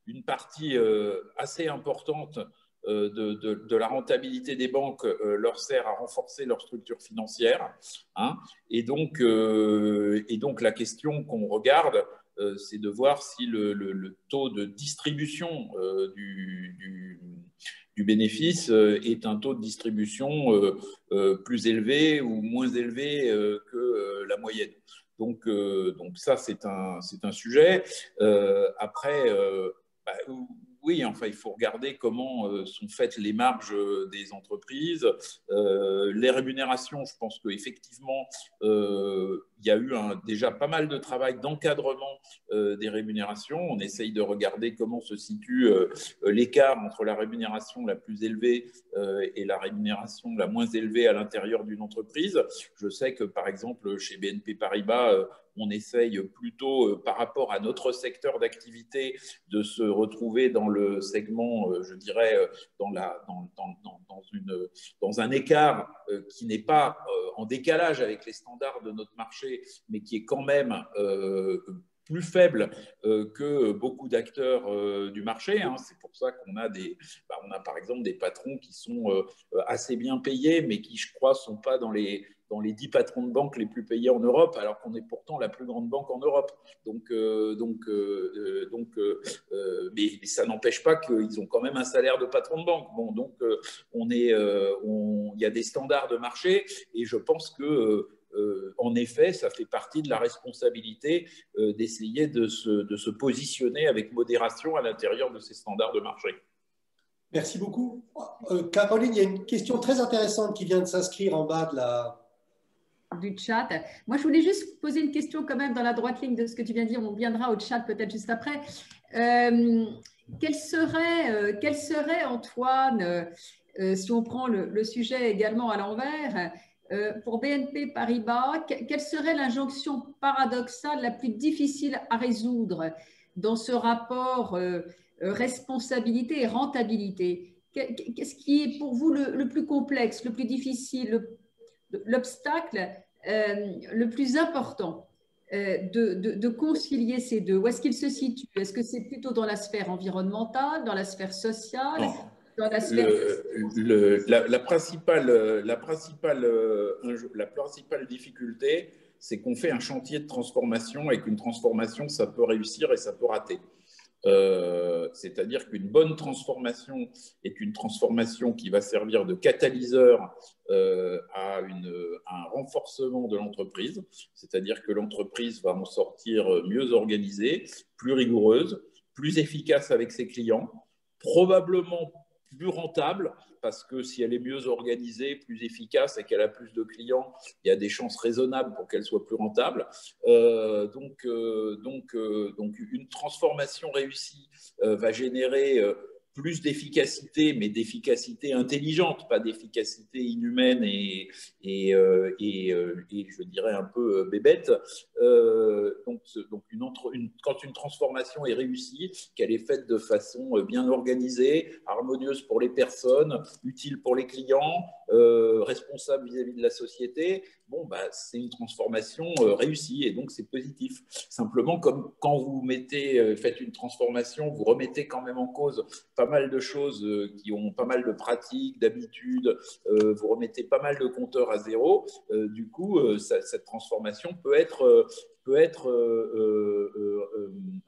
Speaker 3: une partie assez importante de la rentabilité des banques leur sert à renforcer leur structure financière. Hein, et donc, la question qu'on regarde, c'est de voir si le taux de distribution du bénéfice est un taux de distribution plus élevé ou moins élevé que la moyenne. Donc ça, c'est un sujet. Après, oui, enfin, il faut regarder comment sont faites les marges des entreprises. Les rémunérations, je pense qu'effectivement, il y a eu déjà pas mal de travail d'encadrement des rémunérations. On essaye de regarder comment se situe l'écart entre la rémunération la plus élevée et la rémunération la moins élevée à l'intérieur d'une entreprise. Je sais que, par exemple, chez BNP Paribas, on essaye plutôt, par rapport à notre secteur d'activité, de se retrouver dans le segment, je dirais, dans un écart qui n'est pas en décalage avec les standards de notre marché, mais qui est quand même plus faible que beaucoup d'acteurs du marché. Hein. C'est pour ça qu'on a on a par exemple des patrons qui sont assez bien payés, mais qui, je crois, ne sont pas dans les 10 patrons de banque les plus payés en Europe, alors qu'on est pourtant la plus grande banque en Europe. Mais ça n'empêche pas qu'ils ont quand même un salaire de patron de banque. Bon, donc il y a des standards de marché, et je pense que en effet, ça fait partie de la responsabilité d'essayer de se positionner avec modération à l'intérieur de ces standards de marché.
Speaker 1: Merci beaucoup. Caroline, il y a une question très intéressante qui vient de s'inscrire en bas
Speaker 2: du chat. Moi, je voulais juste poser une question quand même dans la droite ligne de ce que tu viens de dire. On viendra au chat peut-être juste après. Quel serait, Antoine, si on prend le sujet également à l'envers, pour BNP Paribas, quelle serait l'injonction paradoxale la plus difficile à résoudre dans ce rapport responsabilité et rentabilité? Qu'est-ce qui est pour vous le plus complexe, le plus difficile, l'obstacle le plus important de concilier ces deux? Où est-ce qu'il se situe? Est-ce que c'est plutôt dans la sphère environnementale, dans la sphère sociale? dans la sphère.
Speaker 3: La principale difficulté, c'est qu'on fait un chantier de transformation et qu'une transformation, ça peut réussir et ça peut rater. C'est-à-dire qu'une bonne transformation est une transformation qui va servir de catalyseur à un renforcement de l'entreprise, c'est-à-dire que l'entreprise va en sortir mieux organisée, plus rigoureuse, plus efficace avec ses clients, probablement plus rentable, parce que si elle est mieux organisée, plus efficace et qu'elle a plus de clients, il y a des chances raisonnables pour qu'elle soit plus rentable. Donc, une transformation réussie va générer plus d'efficacité, mais d'efficacité intelligente, pas d'efficacité inhumaine et je dirais un peu bébête. Quand une transformation est réussie, qu'elle est faite de façon bien organisée, harmonieuse pour les personnes, utile pour les clients, responsable vis-à-vis de la société, bon, bah, c'est une transformation réussie et donc c'est positif. Simplement, comme quand vous faites une transformation, vous remettez quand même en cause pas mal de choses qui ont pas mal de pratiques, d'habitudes, vous remettez pas mal de compteurs à zéro, du coup, cette transformation peut être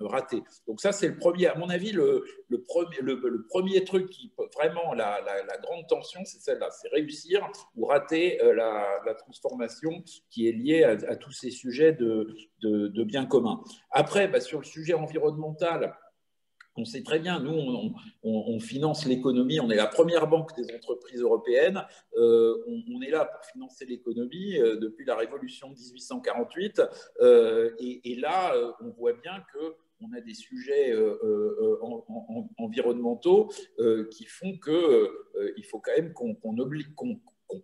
Speaker 3: raté. Donc ça, c'est le premier. À mon avis, le premier truc qui vraiment la grande tension, c'est celle-là, c'est réussir ou rater la transformation qui est liée à tous ces sujets de biens communs. Après, bah, sur le sujet environnemental, on sait très bien, nous, on finance l'économie, on est la première banque des entreprises européennes, on est là pour financer l'économie depuis la Révolution de 1848, et là, on voit bien qu'on a des sujets environnementaux qui font qu'il faut quand même qu'on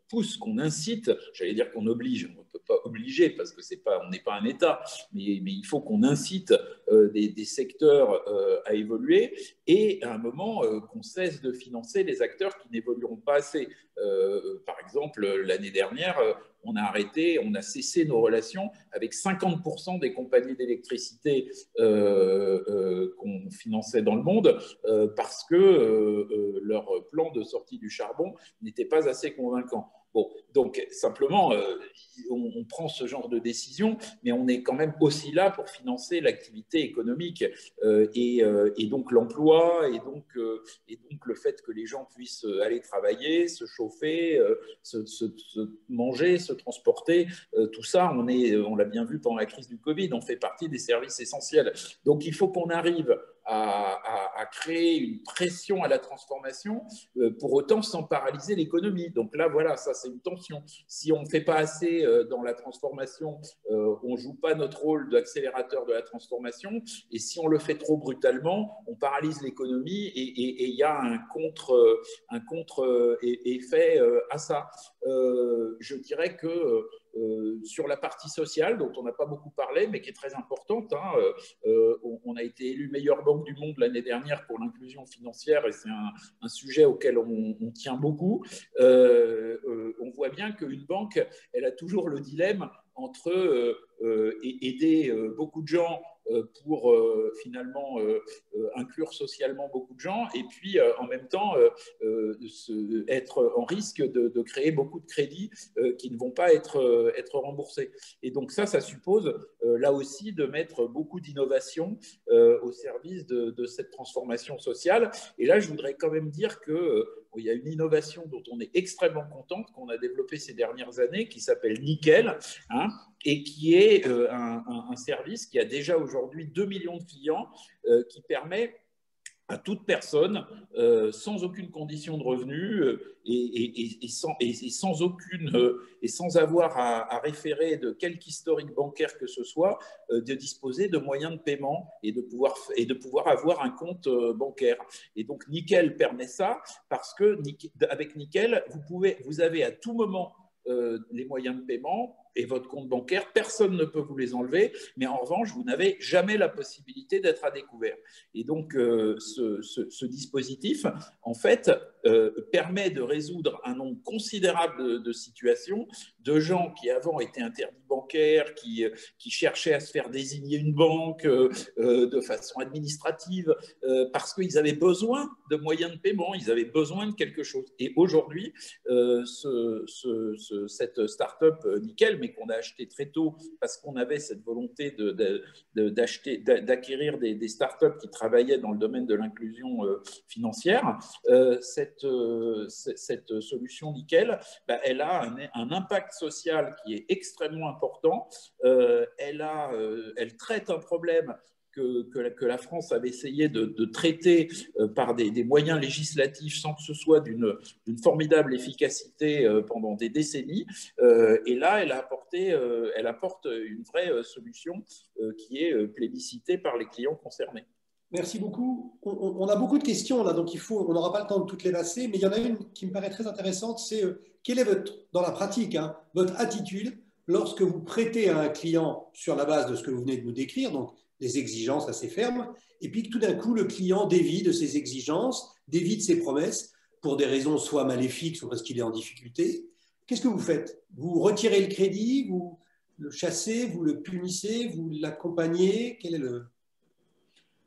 Speaker 3: pousse, qu'on incite, j'allais dire qu'on oblige, on ne peut pas obliger parce que on n'est pas un État, mais il faut qu'on incite des secteurs à évoluer et à un moment qu'on cesse de financer les acteurs qui n'évolueront pas assez. Par exemple, l'année dernière, on a cessé nos relations avec 50% des compagnies d'électricité qu'on finançait dans le monde parce que leur plan de sortie du charbon n'était pas assez convaincant. Bon, donc simplement, on prend ce genre de décision, mais on est quand même aussi là pour financer l'activité économique et donc l'emploi et donc le fait que les gens puissent aller travailler, se chauffer, se manger, se transporter, tout ça, on l'a bien vu pendant la crise du Covid, on fait partie des services essentiels. Donc il faut qu'on arrive à créer une pression à la transformation, pour autant sans paralyser l'économie. Donc là, voilà, ça c'est une tension. Si on ne fait pas assez dans la transformation, on ne joue pas notre rôle d'accélérateur de la transformation, et si on le fait trop brutalement, on paralyse l'économie et il y a un contre-effet à ça. Je dirais que sur la partie sociale, dont on n'a pas beaucoup parlé, mais qui est très importante, hein, on a été élu meilleure banque du monde l'année dernière pour l'inclusion financière et c'est un sujet auquel on tient beaucoup. On voit bien qu'une banque, elle a toujours le dilemme entre aider beaucoup de gens pour finalement inclure socialement beaucoup de gens et puis en même temps être en risque de créer beaucoup de crédits qui ne vont pas être remboursés. Et donc ça suppose là aussi de mettre beaucoup d'innovation au service de cette transformation sociale. Et là, je voudrais quand même dire qu'il y a une innovation dont on est extrêmement contente, qu'on a développée ces dernières années, qui s'appelle Nickel, hein, et qui est un service qui a déjà aujourd'hui 2 millions de clients, qui permet à toute personne, sans aucune condition de revenu et sans avoir à référer de quelque historique bancaire que ce soit, de disposer de moyens de paiement et de pouvoir avoir un compte bancaire. Et donc Nickel permet ça parce que avec Nickel, vous avez à tout moment les moyens de paiement et votre compte bancaire, personne ne peut vous les enlever, mais en revanche, vous n'avez jamais la possibilité d'être à découvert. Et donc, ce dispositif, en fait, permet de résoudre un nombre considérable de situations de gens qui avant étaient interdits bancaires, qui cherchaient à se faire désigner une banque de façon administrative, parce qu'ils avaient besoin de moyens de paiement, ils avaient besoin de quelque chose. Et aujourd'hui, cette start-up Nickel, mais qu'on a acheté très tôt parce qu'on avait cette volonté d'acquérir des start-up qui travaillaient dans le domaine de l'inclusion financière, cette solution Nickel, elle a un impact social qui est extrêmement important. Elle traite un problème que la France avait essayé de traiter par des moyens législatifs sans que ce soit d'une formidable efficacité pendant des décennies. Et là, elle apporte une vraie solution qui est plébiscitée par les clients concernés.
Speaker 1: Merci beaucoup. On a beaucoup de questions là, donc on n'aura pas le temps de toutes les passer, mais il y en a une qui me paraît très intéressante, c'est quelle est dans la pratique, votre attitude lorsque vous prêtez à un client sur la base de ce que vous venez de nous décrire, donc des exigences assez fermes, et puis que tout d'un coup, le client dévie de ses exigences, dévie de ses promesses, pour des raisons soit maléfiques, soit parce qu'il est en difficulté. Qu'est-ce que vous faites? Vous retirez le crédit, vous le chassez, vous le punissez, vous l'accompagnez? Quel est le...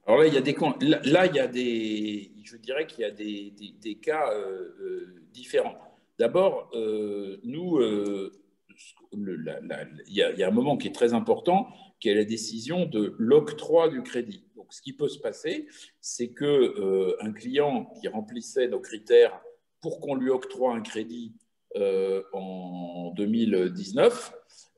Speaker 3: Alors là, je dirais qu'il y a des cas différents. D'abord, nous, il y a un moment qui est très important, qui est la décision de l'octroi du crédit. Donc, ce qui peut se passer, c'est qu'un client qui remplissait nos critères pour qu'on lui octroie un crédit en 2019,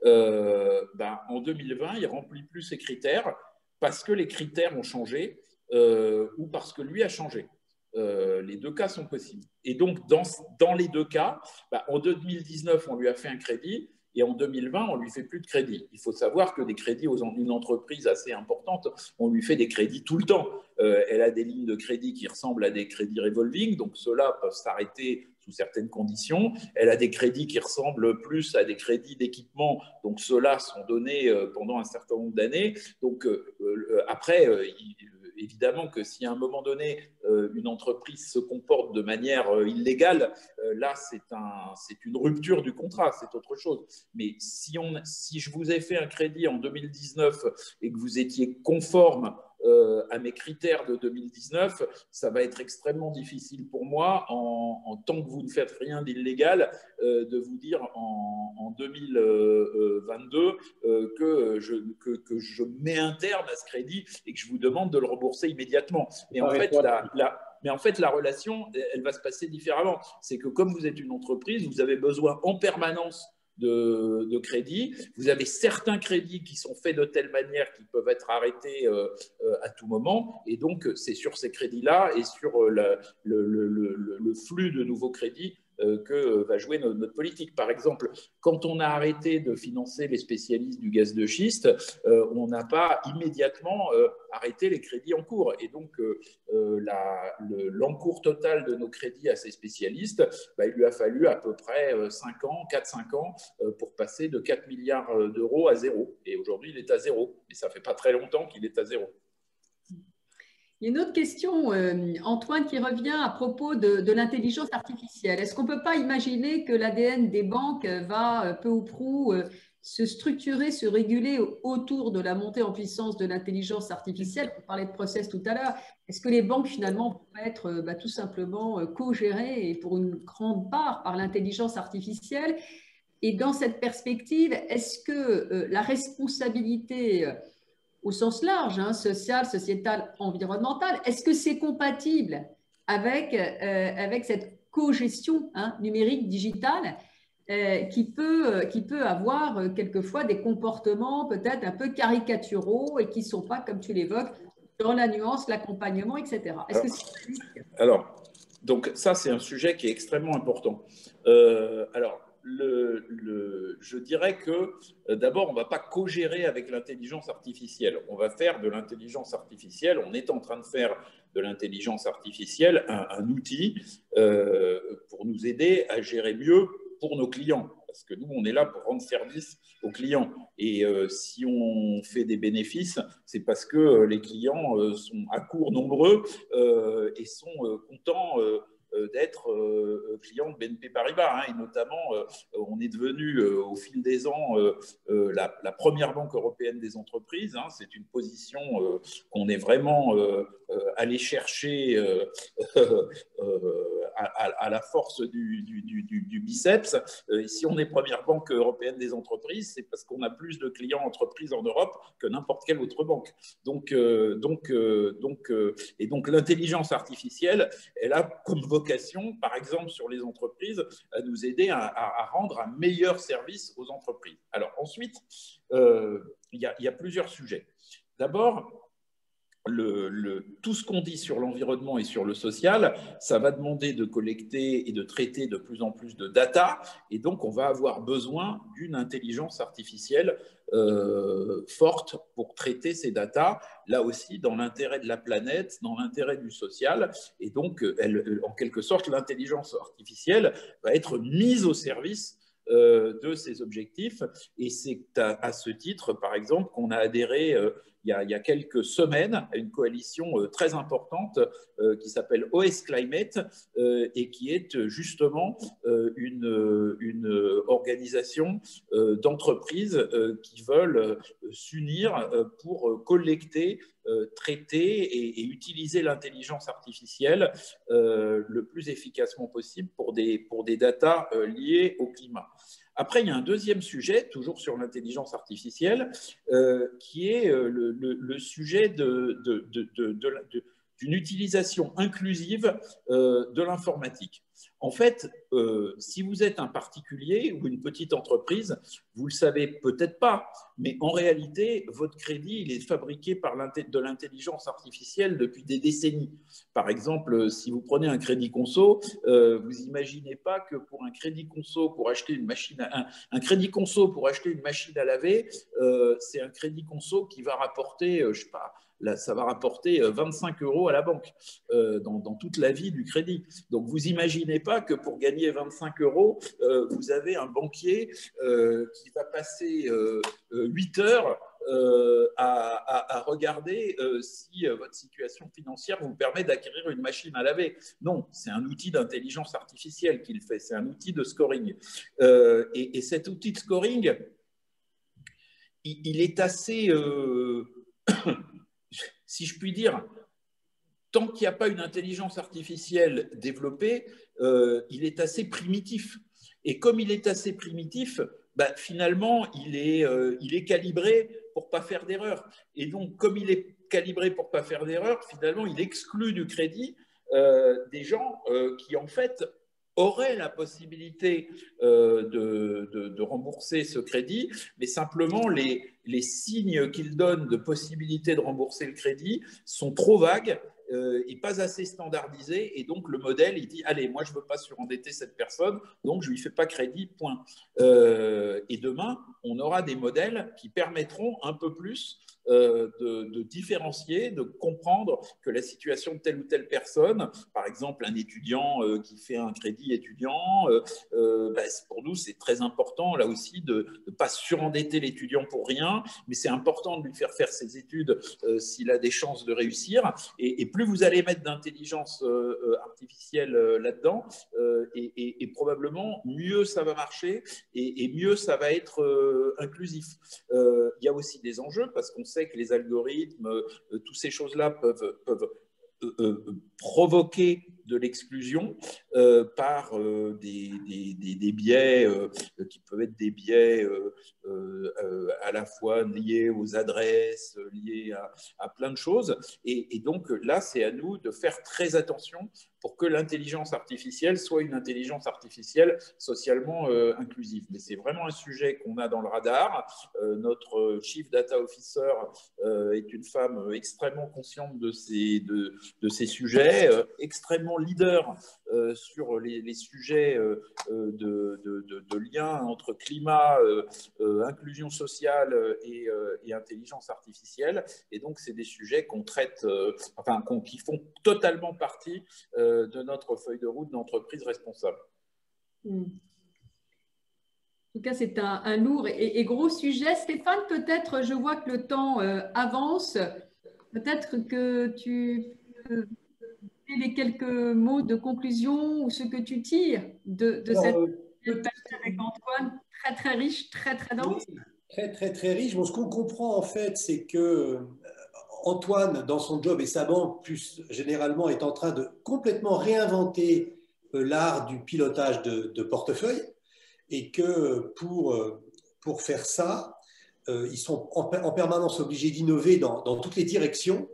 Speaker 3: en 2020, il ne remplit plus ses critères parce que les critères ont changé ou parce que lui a changé. Les deux cas sont possibles. Et donc, dans les deux cas, en 2019, on lui a fait un crédit et en 2020, on ne lui fait plus de crédit. Il faut savoir que des crédits une entreprise assez importante, on lui fait des crédits tout le temps. Elle a des lignes de crédit qui ressemblent à des crédits revolving, donc ceux-là peuvent s'arrêter sous certaines conditions. Elle a des crédits qui ressemblent plus à des crédits d'équipement, donc ceux-là sont donnés pendant un certain nombre d'années. Donc après, évidemment que si à un moment donné, une entreprise se comporte de manière illégale, là, c'est une rupture du contrat, c'est autre chose. Mais si je vous ai fait un crédit en 2019 et que vous étiez conforme à mes critères de 2019, ça va être extrêmement difficile pour moi, en tant que vous ne faites rien d'illégal, de vous dire en 2022 que je mets un terme à ce crédit et que je vous demande de le rembourser immédiatement. Mais en fait, la relation, elle va se passer différemment. C'est que comme vous êtes une entreprise, vous avez besoin en permanence de crédits. Vous avez certains crédits qui sont faits de telle manière qu'ils peuvent être arrêtés à tout moment. Et donc, c'est sur ces crédits-là et sur le flux de nouveaux crédits que va jouer notre politique. Par exemple, quand on a arrêté de financer les spécialistes du gaz de schiste, on n'a pas immédiatement arrêté les crédits en cours. Et donc, l'encours total de nos crédits à ces spécialistes, il lui a fallu à peu près 4-5 ans pour passer de 4 milliards d'euros à zéro. Et aujourd'hui, il est à zéro. Mais ça ne fait pas très longtemps qu'il est à zéro.
Speaker 2: Il y a une autre question, Antoine, qui revient à propos de l'intelligence artificielle. Est-ce qu'on ne peut pas imaginer que l'ADN des banques va peu ou prou se structurer, se réguler autour de la montée en puissance de l'intelligence artificielle? On parlait de process tout à l'heure. Est-ce que les banques, finalement, pourraient être tout simplement co-gérées et pour une grande part par l'intelligence artificielle? Et dans cette perspective, est-ce que la responsabilité au sens large, social, sociétal, environnemental, est-ce que c'est compatible avec cette co-gestion numérique, digitale, qui peut avoir quelquefois des comportements peut-être un peu caricaturaux et qui ne sont pas, comme tu l'évoques, dans la nuance, l'accompagnement, etc. Est-ce que c'est...
Speaker 3: Alors, donc ça, c'est un sujet qui est extrêmement important. Alors, je dirais que d'abord, on ne va pas co-gérer avec l'intelligence artificielle. On va faire de l'intelligence artificielle, on est en train de faire de l'intelligence artificielle un outil pour nous aider à gérer mieux pour nos clients. Parce que nous, on est là pour rendre service aux clients. Et si on fait des bénéfices, c'est parce que les clients sont à court nombreux et sont contents d'être client de BNP Paribas. Et notamment, on est devenu au fil des ans la première banque européenne des entreprises. C'est une position qu'on est vraiment allé chercher à la force du biceps. Si on est première banque européenne des entreprises, c'est parce qu'on a plus de clients entreprises en Europe que n'importe quelle autre banque. Donc l'intelligence artificielle, elle a comme vocation, par exemple sur les entreprises, à nous aider à rendre un meilleur service aux entreprises. Alors ensuite, il y a plusieurs sujets. D'abord, tout ce qu'on dit sur l'environnement et sur le social, ça va demander de collecter et de traiter de plus en plus de data, et donc on va avoir besoin d'une intelligence artificielle forte pour traiter ces data, là aussi dans l'intérêt de la planète, dans l'intérêt du social, et donc en quelque sorte l'intelligence artificielle va être mise au service de ces objectifs, et c'est à ce titre, par exemple, qu'on a adhéré il y a quelques semaines à une coalition très importante qui s'appelle OS Climate et qui est justement une organisation d'entreprises qui veulent s'unir pour collecter, traiter et utiliser l'intelligence artificielle le plus efficacement possible pour des datas liées au climat. Après, il y a un deuxième sujet, toujours sur l'intelligence artificielle, qui est le sujet d'une utilisation inclusive de l'informatique. En fait, si vous êtes un particulier ou une petite entreprise, vous ne le savez peut-être pas, mais en réalité, votre crédit, il est fabriqué par de l'intelligence artificielle depuis des décennies. Par exemple, si vous prenez un crédit conso, vous n'imaginez pas que pour un crédit conso pour acheter une machine un crédit conso pour acheter une machine à laver, c'est un crédit conso qui va rapporter, je sais pas, là, ça va rapporter 25 € à la banque dans toute la vie du crédit. Donc, vous imaginez pas que pour gagner 25 €, vous avez un banquier qui va passer 8 heures à regarder si votre situation financière vous permet d'acquérir une machine à laver. Non, c'est un outil d'intelligence artificielle qu'il fait, c'est un outil de scoring. Et cet outil de scoring, il est assez, si je puis dire, tant qu'il n'y a pas une intelligence artificielle développée, il est assez primitif. Et comme il est assez primitif, finalement, il est calibré pour ne pas faire d'erreur. Et donc, comme il est calibré pour ne pas faire d'erreur, finalement, il exclut du crédit des gens qui, en fait, auraient la possibilité de rembourser ce crédit, mais simplement les signes qu'il donne de possibilité de rembourser le crédit sont trop vagues et pas assez standardisés, et donc le modèle, il dit, allez, moi je ne veux pas surendetter cette personne, donc je ne lui fais pas crédit, point. Et demain, on aura des modèles qui permettront un peu plus de différencier, de comprendre que la situation de telle ou telle personne, par exemple un étudiant qui fait un crédit étudiant, pour nous c'est très important là aussi de ne pas surendetter l'étudiant pour rien, mais c'est important de lui faire faire ses études s'il a des chances de réussir, et plus vous allez mettre d'intelligence artificielle là-dedans, et probablement mieux ça va marcher, et mieux ça va être inclusif. Il y a aussi des enjeux, parce qu'on sait que les algorithmes, toutes ces choses-là peuvent provoquer de l'exclusion par des biais qui peuvent être des biais à la fois liés aux adresses, liés à plein de choses. Et donc là, c'est à nous de faire très attention pour que l'intelligence artificielle soit une intelligence artificielle socialement inclusive. Mais c'est vraiment un sujet qu'on a dans le radar. Notre Chief Data Officer est une femme extrêmement consciente de ces sujets, extrêmement leader sur les sujets de lien entre climat, inclusion sociale et intelligence artificielle. Et donc, c'est des sujets qu'on traite, qui font totalement partie de notre feuille de route d'entreprise responsable.
Speaker 2: En tout cas, c'est un lourd et gros sujet. Stéphane, peut-être, je vois que le temps avance. Peut-être que tu peux les quelques mots de conclusion ou ce que tu tires de cette partie avec Antoine, très très riche, très très dense.
Speaker 1: Oui, très, très, très riche. Bon, ce qu'on comprend en fait, c'est que Antoine, dans son job et sa banque, plus généralement, est en train de complètement réinventer l'art du pilotage de portefeuille et que pour faire ça, ils sont en permanence obligés d'innover dans toutes les directions.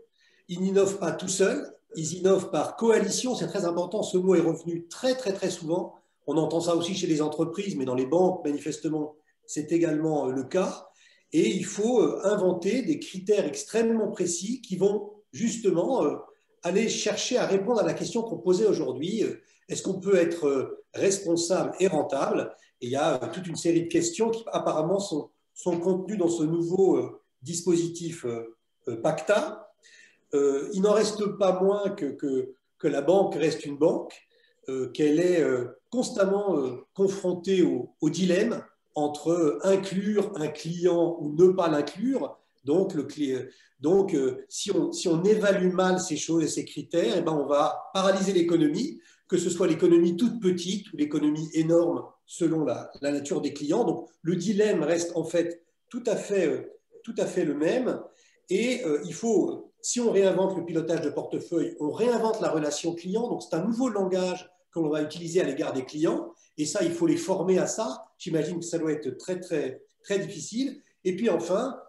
Speaker 1: Ils n'innovent pas tout seuls, ils innovent par coalition. C'est très important, ce mot est revenu très, très, très souvent. On entend ça aussi chez les entreprises, mais dans les banques, manifestement, c'est également le cas. Et il faut inventer des critères extrêmement précis qui vont justement aller chercher à répondre à la question qu'on posait aujourd'hui. Est-ce qu'on peut être responsable et rentable? Et il y a toute une série de questions qui apparemment sont contenues dans ce nouveau dispositif PACTA. Il n'en reste pas moins que la banque reste une banque, qu'elle est constamment confrontée au dilemme entre inclure un client ou ne pas l'inclure. Donc, si on évalue mal ces choses et ces critères, eh ben, on va paralyser l'économie, que ce soit l'économie toute petite ou l'économie énorme selon la nature des clients. Donc, le dilemme reste en fait tout à fait le même. Et il faut, si on réinvente le pilotage de portefeuille, on réinvente la relation client. Donc, c'est un nouveau langage que l'on va utiliser à l'égard des clients. Et ça, il faut les former à ça. J'imagine que ça doit être très, très, très difficile. Et puis enfin,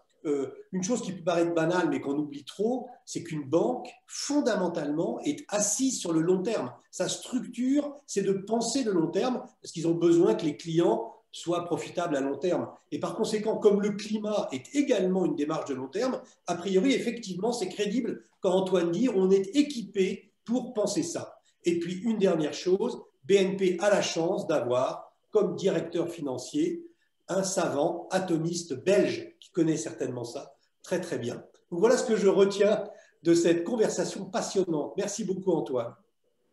Speaker 1: une chose qui peut paraître banale, mais qu'on oublie trop, c'est qu'une banque, fondamentalement, est assise sur le long terme. Sa structure, c'est de penser le long terme, parce qu'ils ont besoin que les clients soient profitables à long terme. Et par conséquent, comme le climat est également une démarche de long terme, a priori, effectivement, c'est crédible quand Antoine dit on est équipé pour penser ça. Et puis, une dernière chose, BNP a la chance d'avoir, comme directeur financier, un savant atomiste belge qui connaît certainement ça très très bien. Donc voilà ce que je retiens de cette conversation passionnante. Merci beaucoup Antoine.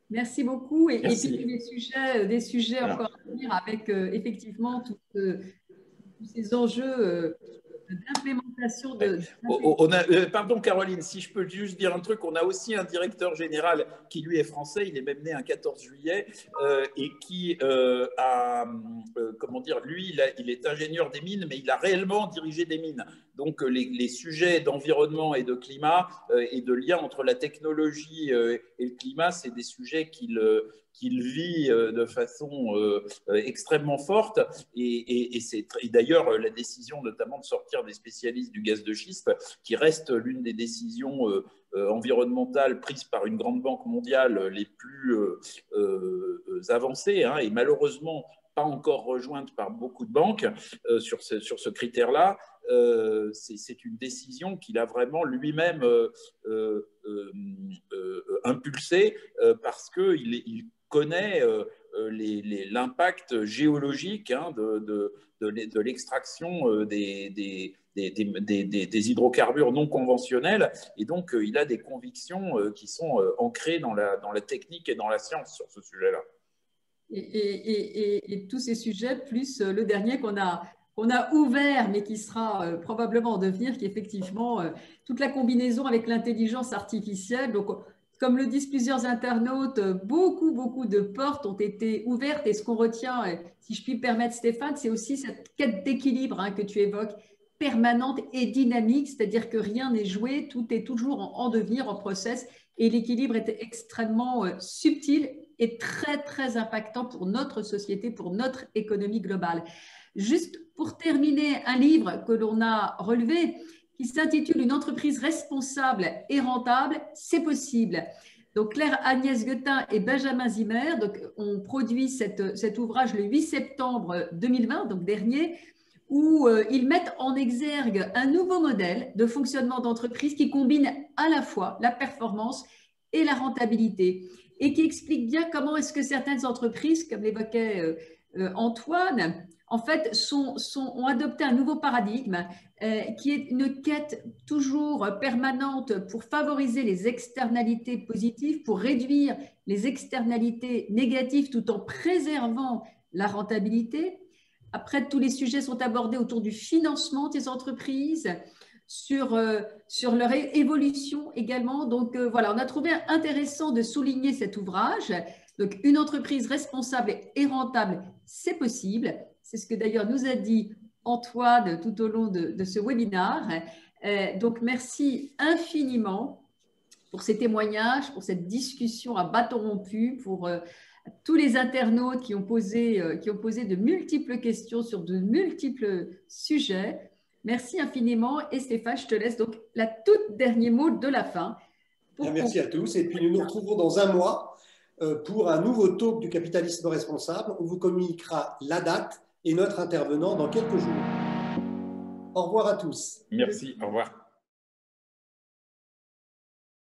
Speaker 2: Merci beaucoup. Et
Speaker 3: Merci.
Speaker 2: puis des sujets
Speaker 3: Alors,
Speaker 2: encore à venir avec effectivement tous ces enjeux d'implémentation
Speaker 3: pardon Caroline, si je peux juste dire un truc, on a aussi un directeur général qui lui est français, il est même né un 14 juillet et qui comment dire, lui il est ingénieur des mines, mais il a réellement dirigé des mines. Donc les sujets d'environnement et de climat et de lien entre la technologie et le climat, c'est des sujets qu'il vit de façon extrêmement forte et d'ailleurs la décision notamment de sortir des spécialistes du gaz de schiste qui reste l'une des décisions environnementales prises par une grande banque mondiale les plus avancées et malheureusement pas encore rejointe par beaucoup de banques sur ce critère-là. C'est une décision qu'il a vraiment lui-même impulsée parce qu'il connaît l'impact géologique de l'extraction des hydrocarbures non conventionnels. Et donc, il a des convictions qui sont ancrées dans la technique et dans la science sur ce sujet-là.
Speaker 2: Et tous ces sujets, plus le dernier qu'on a ouvert, mais qui sera probablement en devenir, qui est effectivement toute la combinaison avec l'intelligence artificielle. Donc, comme le disent plusieurs internautes, beaucoup de portes ont été ouvertes. Et ce qu'on retient, si je puis me permettre, Stéphane, c'est aussi cette quête d'équilibre que tu évoques, permanente et dynamique, c'est-à-dire que rien n'est joué, tout est toujours en devenir, en process. Et l'équilibre est extrêmement subtil et très, très impactant pour notre société, pour notre économie globale. Juste pour terminer, un livre que l'on a relevé qui s'intitule « Une entreprise responsable et rentable, c'est possible ». Donc Claire Agnès Guettin et Benjamin Zimmer ont produit cet ouvrage le 8 septembre 2020, donc dernier, où ils mettent en exergue un nouveau modèle de fonctionnement d'entreprise qui combine à la fois la performance et la rentabilité et qui explique bien comment est-ce que certaines entreprises, comme l'évoquait Antoine, en fait, ont adopté un nouveau paradigme qui est une quête toujours permanente pour favoriser les externalités positives, pour réduire les externalités négatives tout en préservant la rentabilité. Après, tous les sujets sont abordés autour du financement des entreprises, sur leur évolution également. Donc voilà, on a trouvé intéressant de souligner cet ouvrage. Donc une entreprise responsable et rentable, c'est possible. C'est ce que d'ailleurs nous a dit Antoine tout au long de ce webinaire. Donc merci infiniment pour ces témoignages, pour cette discussion à bâton rompu, pour tous les internautes qui ont posé de multiples questions sur de multiples sujets. Merci infiniment. Et Stéphane, je te laisse donc la toute dernier mot de la fin.
Speaker 1: Merci à tous. Et puis nous nous retrouvons dans un mois pour un nouveau talk du capitalisme responsable. On vous communiquera la date et notre intervenant dans quelques jours. Au revoir à tous.
Speaker 3: Merci, au revoir.